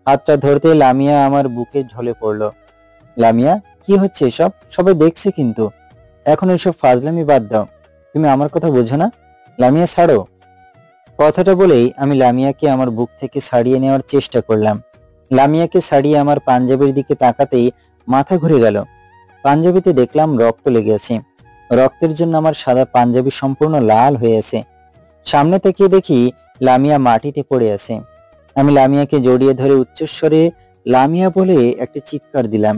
হাতটা ধরতে লামিয়া আমার বুকে ঝলে পড়লো। লামিয়া, কি হচ্ছে এসব? সবাই দেখছে কিন্তু। এখন এসব ফাজলামি বাদ দাও। তুমি আমার কথা বোঝো না? লামিয়া, ছাড়ো। কথাটা বলেই আমি লামিয়াকে আমার বুক থেকে ছাড়িয়ে নেওয়ার চেষ্টা করলাম। লামিয়াকে ছাড়িয়ে আমার পাঞ্জাবির দিকে তাকাতেই মাথা ঘুরে গেল। পাঞ্জাবিতে দেখলাম রক্ত লেগে আছে। রক্তের জন্য আমার সাদা পাঞ্জাবি সম্পূর্ণ লাল হয়ে আছে। সামনে তাকিয়ে দেখি লামিয়া মাটিতে পড়ে আছে। আমি লামিয়াকে জড়িয়ে ধরে উচ্চস্বরে লামিয়া বলে একটা চিৎকার দিলাম।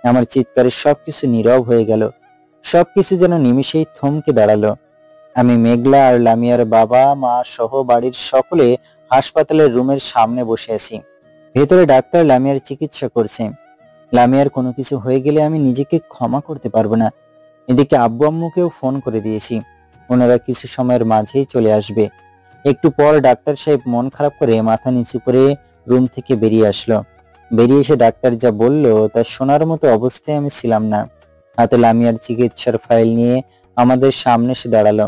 আমার চিৎকারে সবকিছু নীরব হয়ে গেল। সবকিছু যেন নিমিষেই থমকে দাঁড়ালো। আমি মেঘলা আর লামিয়ার বাবা মা সহ বাড়ির সকলে হাসপাতালের রুমের সামনে বসে আছি। ভেতরে ডাক্তার লামিয়ার চিকিৎসা করছে। লামিয়ার কোনো কিছু হয়ে গেলে আমি নিজেকে ক্ষমা করতে পারবো না। এদিকে আব্বু আম্মুকেও ফোন করে দিয়েছি, ওনারা কিছু সময়ের মাঝেই চলে আসবে। একটু পর ডাক্তার সাহেব মন খারাপ করে মাথা নিচু করে রুম থেকে বেরিয়ে আসলো। বেরিয়ে এসে ডাক্তার যা বললো তা শোনার মতো অবস্থায় আমি ছিলাম না। হাতে লামিয়ার চিকিৎসার ফাইল নিয়ে আমাদের সামনে এসে দাঁড়ালো।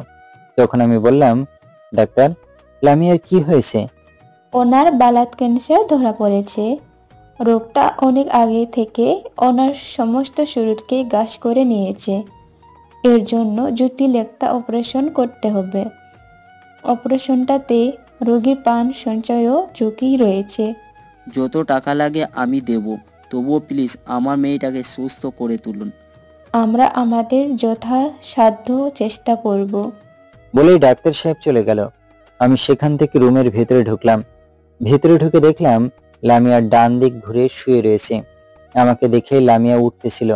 তখন আমি বললাম, ডাক্তার, লামিয়ার কি হয়েছে? ওনার বালাত ক্যান্সার ধরা পড়েছে। রোগটা অনেক আগে থেকে ওনার সমস্ত শরীরকে গ্রাস করে নিয়েছে। এর জন্য জটিল একটা অপারেশন করতে হবে। অপারেশনটাতে রোগীর প্রাণ সঞ্চয়ও ঝুঁকি রয়েছে। যত টাকা লাগে আমি দেব, তবুও প্লিজ আমার মেয়েটাকে সুস্থ করে তুলুন। আমরা আমাদের যথাসাধ্য চেষ্টা করব। বলেই ডাক্তার সাহেব চলে গেল। আমি সেখান থেকে রুমের ভেতরে ঢুকলাম। ভেতরে ঢুকে দেখলাম লামিয়ার ডান দিক ঘুরে শুয়ে রয়েছে। আমাকে দেখে লামিয়া উঠতেছিল।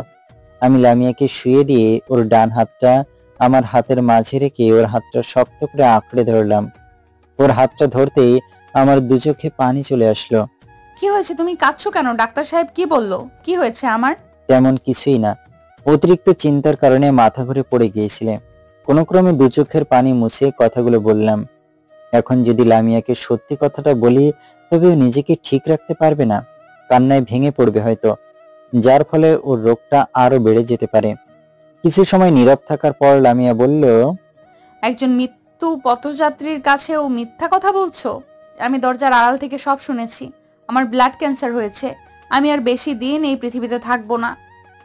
আমি লামিয়াকে শুয়ে দিয়ে ওর ডান হাতটা আমার হাতের মাঝে রেখে ওর হাতটা শক্ত করে আঁকড়ে ধরলাম। ওর হাতটা ধরতেই আমার দু চোখে পানি চলে আসলো। কি হয়েছে? তুমি কাঁদছো কেন? ডাক্তার সাহেব কি বললো? কি হয়েছে আমার? তেমন কিছুই না, অতিরিক্ত চিন্তার কারণে মাথা ঘুরে পড়ে গিয়েছিলে। কোনো ক্রমে দু চোখের পানি মুছে কথাগুলো বললাম। এখন যদি লামিয়াকে সত্যি কথাটা বলি তবে ও নিজেকে ঠিক রাখতে পারবে না, কান্নায় ভেঙে পড়বে হয়তো, যার ফলে ওর রোগটা আরো বেড়ে যেতে পারে। কিছু সময় নীরব থাকার পর লামিয়া বলল, একজন মৃত্যু পথযাত্রীর কাছে ও মিথ্যা কথা বলছো? আমি দরজার আড়াল থেকে সব শুনেছি। আমার ব্লাড ক্যান্সার হয়েছে। আমি আর বেশি দিন এই পৃথিবীতে থাকবো না।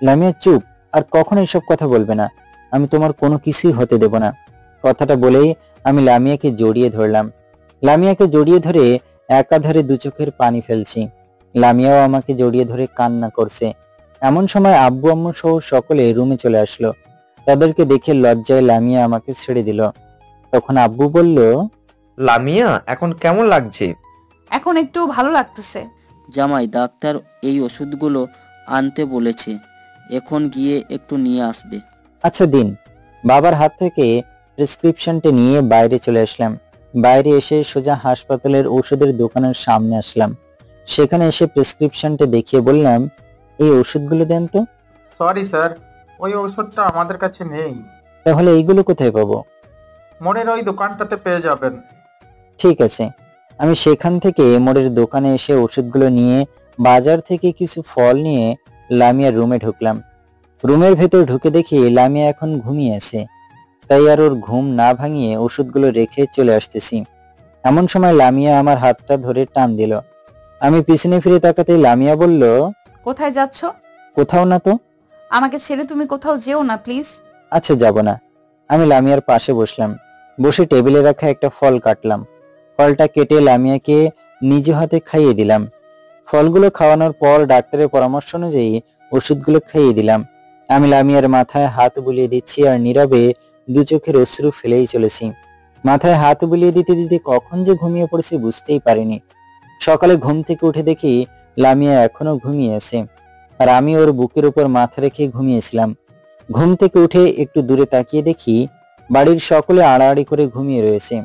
লামিয়া, চুপ, আর কখনো এসব কথা বলবে না। আমি তোমার কোনো কিছুই হতে দেব না। কথাটা বলেই আমি লামিয়াকে জড়িয়ে ধরলাম। লামিয়াকে জড়িয়ে ধরে একাধারে দু চোখের পানি ফেলছি। লামিয়াও আমাকে জড়িয়ে ধরে কান্না করছে। এমন সময় আব্বু আম্মু সহ সকলে রুমে চলে আসলো। তাদেরকে দেখে লজ্জায় লামিয়া আমাকে ছেড়ে দিল। তখন আব্বু বলল, লামিয়া, এখন কেমন লাগছে? এখন একটু ভালো লাগতেছে। জামাই, ডাক্তার এই ওষুধগুলো আনতে বলেছে, এখন গিয়ে একটু নিয়ে আসবে। আচ্ছা দিন। বাবার হাত থেকে প্রেসক্রিপশনটা নিয়ে বাইরে চলে আসলাম। বাইরে এসে সোজা হাসপাতালের ওষুধের দোকানের সামনে আসলাম। সেখানে এসে প্রেসক্রিপশনটা দেখিয়ে বললাম, এই ওষুধগুলো দেন তো। সরি স্যার, ওই ওষুধটা আমাদের কাছে নেই। তাহলে এইগুলো কোথায় পাবো? মোড়ের ওই দোকানটাতে পেয়ে যাবেন। ঠিক আছে। আমি সেখান থেকে মোড়ের দোকানে এসে ওষুধগুলো নিয়ে বাজার থেকে কিছু ফল নিয়ে লামিয়ার রুমে ঢুকলাম। রুমের ভেতর ঢুকে দেখি লামিয়া এখন ঘুমিয়ে আছে। তাই আর ওর ঘুম না ভাঙিয়ে ওষুধগুলো রেখে চলে আসতেছি। এমন সময় লামিয়া আমার হাতটা ধরে টান দিল। আমি পিছনে ফিরে তাকাতে লামিয়া বলল, কোথায় যাচ্ছ? কোথাও না তো। আমাকে ছেড়ে তুমি কোথাও যেও না প্লিজ। আচ্ছা, যাব না। আমি লামিয়ার পাশে বসলাম। বসে টেবিলে রাখা একটা ফল কাটলাম। ফলটা কেটে লামিয়াকে নিজ হাতে খাইয়ে দিলাম। ফলগুলো খাওয়ানোর পর ডাক্তারের পরামর্শ অনুযায়ী ওষুধগুলো খাইয়ে দিলাম। আমি লামিয়ার মাথায় হাত বুলিয়ে দিচ্ছি আর নীরবে দু চোখের অশ্রু ফেলেই চলেছি। মাথায় হাত বুলিয়ে দিতে দিতে কখন যে ঘুমিয়ে পড়েছি বুঝতেই পারিনি। সকালে ঘুম থেকে উঠে দেখি লামিয়া এখনো ঘুমিয়ে আছে, আর আমি ওর বুকের উপর মাথা রেখে ঘুমিয়েছিলাম। ঘুম থেকে উঠে একটু দূরে তাকিয়ে দেখি বাড়ির সকলে আড়াআড়ি করে ঘুমিয়ে রয়েছে।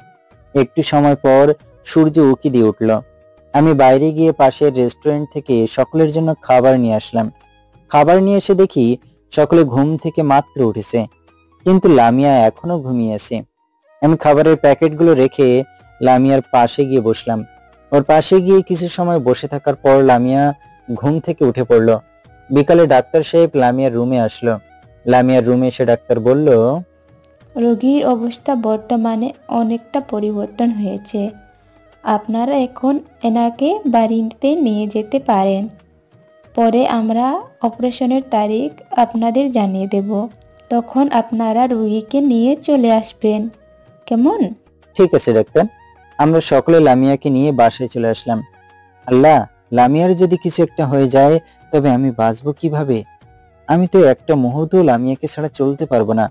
একটু সময় পর সূর্য উঁকি দিয়ে উঠল। আমি বাইরে গিয়ে পাশের রেস্টুরেন্ট থেকে সকলের জন্য খাবার নিয়ে আসলাম। খাবার নিয়ে এসে দেখি সকলে ঘুম থেকে মাত্র উঠেছে, কিন্তু লামিয়া এখনো ঘুমিয়ে আছে। আমি খাবারের প্যাকেটগুলো রেখে লামিয়ার পাশে গিয়ে বসলাম। ওর পাশে গিয়ে কিছু সময় বসে থাকার পর লামিয়া ঘুম থেকে উঠে পড়লো। বিকালে ডাক্তার সাহেব লামিয়ার রুমে আসলো। লামিয়ার রুমে এসে ডাক্তার বলল, রোগীর অবস্থা বর্তমানে অনেকটা পরিবর্তন হয়েছে। আপনারা এখন এনাকে বাড়িতে নিয়ে যেতে পারেন। পরে আমরা অপারেশনের তারিখ আপনাদের জানিয়ে দেব। তখন আপনারা রোগীকে নিয়ে চলে আসবেন, কেমন? ঠিক আছে ডাক্তার। আমরা সকলে লামিয়াকে নিয়ে বাসায় চলে আসলাম। আল্লাহ, লামিয়ার যদি কিছু একটা হয়ে যায় তবে আমি বাঁচবো কিভাবে? আমি তো একটা মুহূর্ত লামিয়াকে ছাড়া চলতে পারবো না।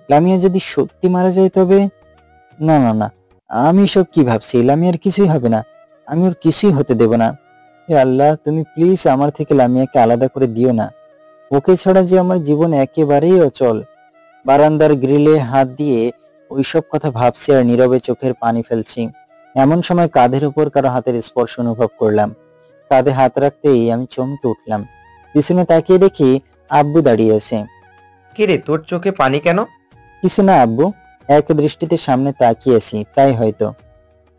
লামিয়া যদি সত্যি মারা যায় তবে না না না, আমি সব কি ভাবছি? লামিয়ার কিছুই হবে না, আমি ওর কিছুই হতে দেব না। হে আল্লাহ, তুমি প্লিজ আমার থেকে লামিয়াকে আলাদা করে দিও না। ওকে ছাড়া যে আমার জীবন একেবারেই অচল। বারান্দার গ্রিলে হাত দিয়ে ওইসব কথা ভাবছি আর নীরবে চোখের পানি ফেলছি। এমন সময় কাঁধের উপর কারো হাতের স্পর্শ অনুভব করলাম। কাঁধে হাত রাখতেই আমি চমকে উঠলাম। পিছনে তাকিয়ে দেখি আব্বু দাঁড়িয়ে আছে। কিরে, তোর চোখে পানি কেন? কিছু না আব্বু, এক দৃষ্টিতে সামনে তাকিয়েছি তাই হয়তো।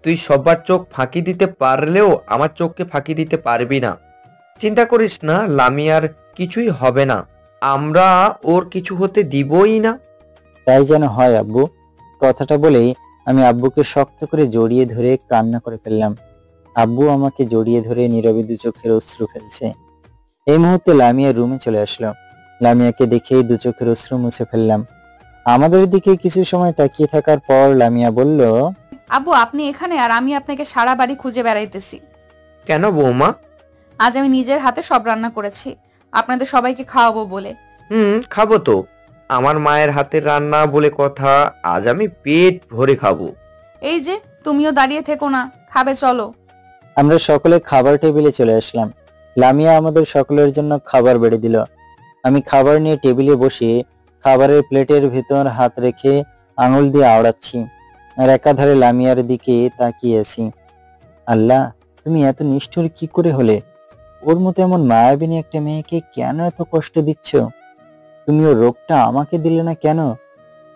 তুই সবার চোখ ফাঁকি দিতে পারলেও আমার চোখকে ফাঁকি দিতে পারবি না। চিন্তা করিস না, লামিয়ার কিছুই হবে না। আমরা ওর কিছু হতে দিবই না। তাই যেন হয় আব্বু। কথাটা বলেই আমি আব্বুকে শক্ত করে জড়িয়ে ধরে কান্না করে ফেললাম। আব্বু আমাকে জড়িয়ে ধরে নীরবে দু চোখের অশ্রু ফেলছে। এই মুহূর্তে লামিয়া রুমে চলে আসলো। লামিয়াকে দেখেই দু চোখের অশ্রু মুছে ফেললাম। আমাদের দিকে কিছু সময় তাকিয়ে থাকার পর লামিয়া বলল, আব্বু আপনি এখানে আর আমি আপনাকে সারা বাড়ি খুঁজে বেড়াইতেছি। কেন বৌমা? আজ আমি নিজের হাতে সব রান্না করেছি আপনাদের সবাইকে খাওয়াবো বলে। খাবো তো। আমার মায়ের হাতের রান্না বলে কথা, আজ আমি পেট ভরে খাবো। এই যে তুমিও দাঁড়িয়ে থেকো না, খাবে চলো। আমরা সকলে খাবার টেবিলে চলে আসলাম। লামিয়া আমাদের সকলের জন্য খাবার বেড়ে দিল। আমি খাবার নিয়ে টেবিলে বসে খাবারের প্লেটের ভেতর হাত রেখে আঙুল দিয়ে আওড়াচ্ছি আর একাধারে লামিয়ার দিকে তাকিয়েছি। আল্লাহ, তুমি এত নিষ্ঠুর কি করে হলে? ওর মতো এমন মায়াবিনী একটা মেয়েকে কেন এত কষ্ট দিচ্ছ? তুমি ওর রোগটা আমাকে দিলে না কেন?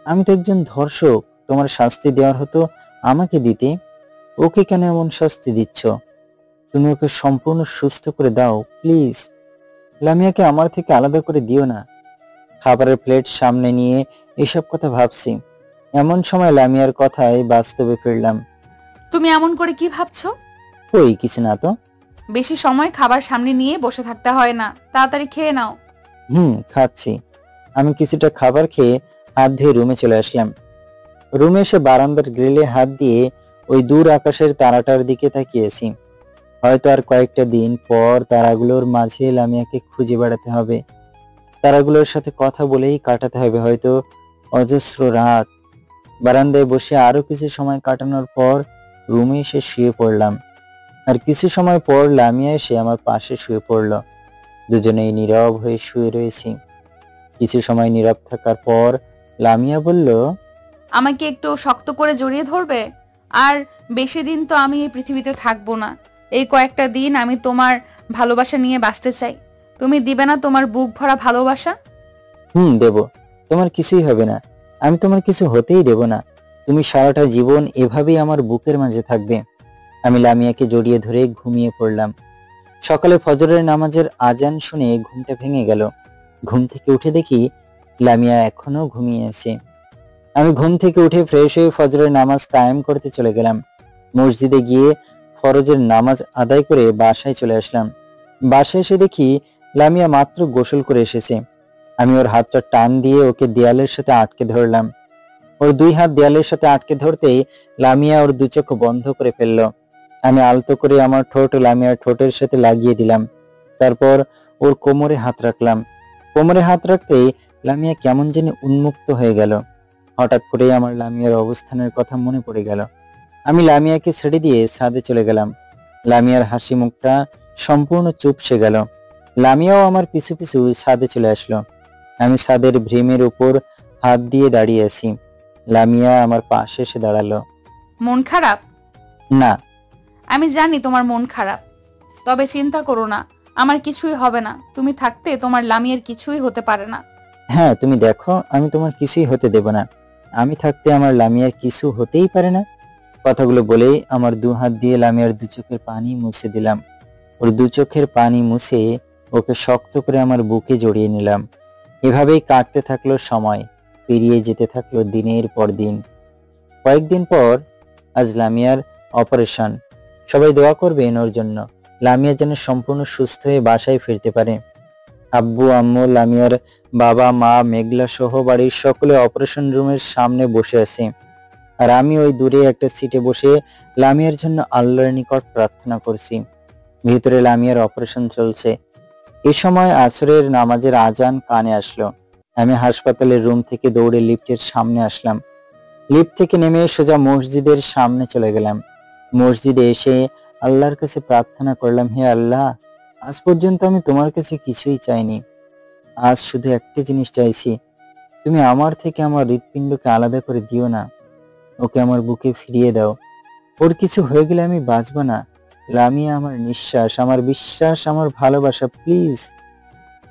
আমি তো একজন ধর্ষক, তোমার শাস্তি দেওয়ার হতো আমাকে দিতে। ওকে কেন এমন শাস্তি দিচ্ছ? তুমি ওকে সম্পূর্ণ সুস্থ করে দাও প্লিজ। লামিয়াকে আমার থেকে আলাদা করে দিও না। খাবারের প্লেট সামনে নিয়ে এসব কথা ভাবছি। এমন সময় লামিয়ার কথায় বাস্তবে ফিরলাম। তুমি এমন করে কি ভাবছো? ওই কিছু না তো। বেশি সময় খাবার সামনে নিয়ে বসে থাকতে হয় না, তাড়াতাড়ি খেয়ে নাও। খাচ্ছি। আমি কিছুটা খাবার খেয়ে হাত ধুয়ে রুমে চলে আসলাম। রুমে এসে বারান্দার গ্রিলে হাত দিয়ে ওই দূর আকাশের তারাটার দিকে তাকিয়েছি। হয়তো আর কয়েকটা দিন পর তারাগুলোর মাঝে লামিয়াকে খুঁজে বেড়াতে হবে। তারাগুলোর সাথে কথা বলেই কাটাতে হবে হয়তো অজস্র রাত। বারান্দায় বসে আরো কিছু সময় কাটানোর পর রুমে এসে শুয়ে পড়লাম। আর কিছু সময় পর লামিয়া এসে আমার পাশে শুয়ে পড়ল। দুজনেই নীরব হয়ে শুয়ে রয়েছি। কিছু সময় নীরব থাকার পর লামিয়া বলল, আমাকে একটু শক্ত করে জড়িয়ে ধরবে? আর বেশি দিন তো আমি এই পৃথিবীতে থাকবো না। এই কয়েকটা দিন আমি তোমার ভালোবাসা নিয়ে বাঁচতে চাই। তুমি দিবে না তোমার বুক ভরা ভালোবাসা? দেব। তোমার কিছুই হবে না, আমি তোমার কিছু হতেই দেব না। তুমি সারাটা জীবন এভাবেই আমার বুকের মাঝে থাকবে। আমি লামিয়াকে জড়িয়ে ধরে ঘুমিয়ে পড়লাম। সকালে ফজরের নামাজের আজান শুনে ঘুমটা ভেঙে গেল। ঘুম থেকে উঠে দেখি লামিয়া এখনো ঘুমিয়ে আছে। আমি ঘুম থেকে উঠে ফ্রেশ হয়ে ফজরের নামাজ কায়েম করতে চলে গেলাম। মসজিদে গিয়ে ফরজের নামাজ আদায় করে বাসায় চলে আসলাম। বাসায় এসে দেখি লামিয়া মাত্র গোসল করে এসেছে। আমি ওর হাতটা টান দিয়ে ওকে দেয়ালের সাথে আটকে ধরলাম। ওর দুই হাত দেয়ালের সাথে আটকে ধরতেই লামিয়া ওর দু চোখ বন্ধ করে ফেলল। আমি আলতো করে আমার ঠোঁট লামিয়ার ঠোঁটের সাথে লাগিয়ে দিলাম। তারপর ওর কোমরে হাত রাখলাম। কোমরে হাত রাখতেই লামিয়া কেমন যেন উন্মুক্ত হয়ে গেল। হঠাৎ করে আমার লামিয়ার অবস্থানের কথা মনে পড়ে গেল। আমি লামিয়াকে ছেড়ে দিয়ে ছাদে চলে গেলাম। লামিয়ার হাসি মুখটা সম্পূর্ণ চুপসে গেল। লামিয়াও আমার পিছু পিছু ছাদে চলে আসলো। আমি ছাদের ভ্রিমের উপর হাত দিয়ে দাঁড়িয়ে আছি। লামিয়া আমার পাশে এসে দাঁড়ালো। মন খারাপ? না। আমি জানি তোমার মন খারাপ, তবে চিন্তা করো না, আমার কিছুই হবে না। তুমি থাকতে তোমার লামিয়ার কিছুই হতে পারে না। হ্যাঁ, তুমি দেখো, আমি তোমার কিছুই হতে দেব না। আমি থাকতে আমার লামিয়ার কিছু হতেই পারে না। কথাগুলো বলেই আমার দু হাত দিয়ে লামিয়ার দু চোখের পানি মুছে দিলাম। ওর দু চোখের পানি মুছে ওকে শক্ত করে আমার বুকে জড়িয়ে নিলাম। এভাবেই কাটতে থাকলো সময়, পেরিয়ে যেতে থাকলো দিনের পর দিন। কয়েকদিন পর আজ লামিয়ার অপারেশন। সবাই দোয়া করবেন ওর জন্য, লামিয়া যেন সম্পূর্ণ সুস্থ হয়ে বাসায় ফিরতে পারে। আব্বু, আম্মু, লামিয়ার বাবা, মা, মেঘলা সহ বাড়ির সকলে অপারেশন রুমের সামনে বসে আছে। আর আমি ওই দূরে একটা সিটে বসে লামিয়ার জন্য আল্লাহর নিকট প্রার্থনা করছি। ভিতরে লামিয়ার অপারেশন চলছে। এ সময় আসরের নামাজের আজান কানে আসলো। আমি হাসপাতালের রুম থেকে দৌড়ে লিফটের সামনে আসলাম। লিফট থেকে নেমে সোজা মসজিদের সামনে চলে গেলাম। মসজিদে এসে আল্লাহর কাছে প্রার্থনা করলাম, হে আল্লাহ, আজ পর্যন্ত আমি তোমার কাছে কিছুই চাইনি। আজ শুধু একটা জিনিস চাইছি, তুমি আমার থেকে আমার হৃৎপিণ্ডকে আলাদা করে দিও না। ওকে আমার বুকে ফিরিয়ে দাও। ওর কিছু হয়ে গেলে আমি বাঁচব না। লামিয়া আমার নিঃশ্বাস, আমার বিশ্বাস, আমার ভালোবাসা। প্লিজ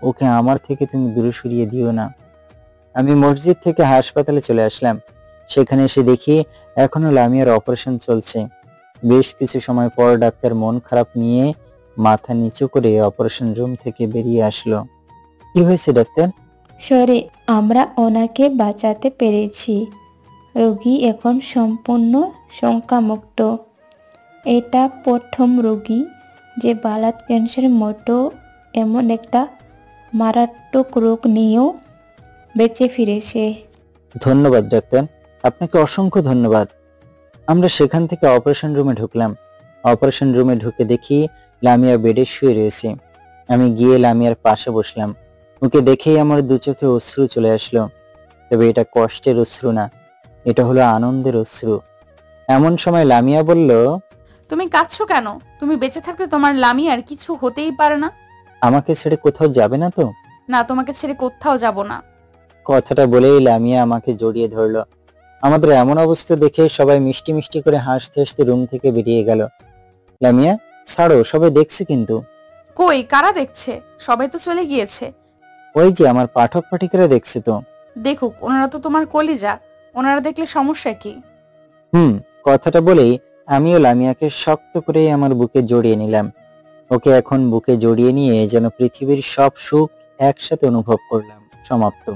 ওকে আমার থেকে তুমি দূরে সরিয়ে দিও না। আমি মসজিদ থেকে হাসপাতালে চলে আসলাম। সেখানে এসে দেখি এখনো লামিয়ার অপারেশন চলছে। বেশ কিছু সময় পর ডাক্তার মন খারাপ নিয়ে মাথা নিচু করে অপারেশন রুম থেকে বেরিয়ে আসলো। কি হয়েছে ডাক্তার? সরি, আমরা ওনাকে বাঁচাতে পেরেছি। রোগী এখন সম্পূর্ণ শঙ্কামুক্ত। এটা প্রথম রোগী যে বালাত ক্যান্সারের মতো এমন একটা মারাত্মক রোগ নিয়েও বেঁচে ফিরেছে। ধন্যবাদ ডাক্তার, আপনাকে অসংখ্য ধন্যবাদ। আমরা সেখান থেকে অপারেশন রুমে ঢুকলাম। অপারেশন রুমে ঢুকে দেখি লামিয়া বেডে শুয়ে রয়েছে। আমি গিয়ে লামিয়ার পাশে বসলাম। ওকে দেখেই আমার দু চোখে অশ্রু চলে আসলো। তবে এটা কষ্টের অশ্রু না, এটা হলো আনন্দের অশ্রু। এমন সময় লামিয়া বলল, তুমি কাঁদছো কেন? তুমি বেঁচে থাকতে তোমার লামিয়ার কিছু হতেই পারে না। আমাকে ছেড়ে কোথাও যাবে না তো? না, তোমাকে ছেড়ে কোথাও যাব না। কথাটা বলেই লামিয়া আমাকে জড়িয়ে ধরলো। আমাদের এমন অবস্থা দেখে সবাই মিষ্টি মিষ্টি করে হাসতে হাসতে রুম থেকে বেরিয়ে গেল। লামিয়া, ছাড়ো, সবাই দেখছে কিন্তু। কই, কারা দেখছে? সবাই তো চলে গিয়েছে। ওই যে আমার পাঠক পাঠিকারা দেখছে তো। দেখুক, ওনারা তো তোমার কলিজা, ওনারা দেখলে সমস্যা কি? কথাটা বলেই আমিও লামিয়াকে শক্ত করে আমার বুকে জড়িয়ে নিলাম। ওকে এখন বুকে জড়িয়ে নিয়ে যেন পৃথিবীর সব সুখ একসাথে অনুভব করলাম। সমাপ্ত।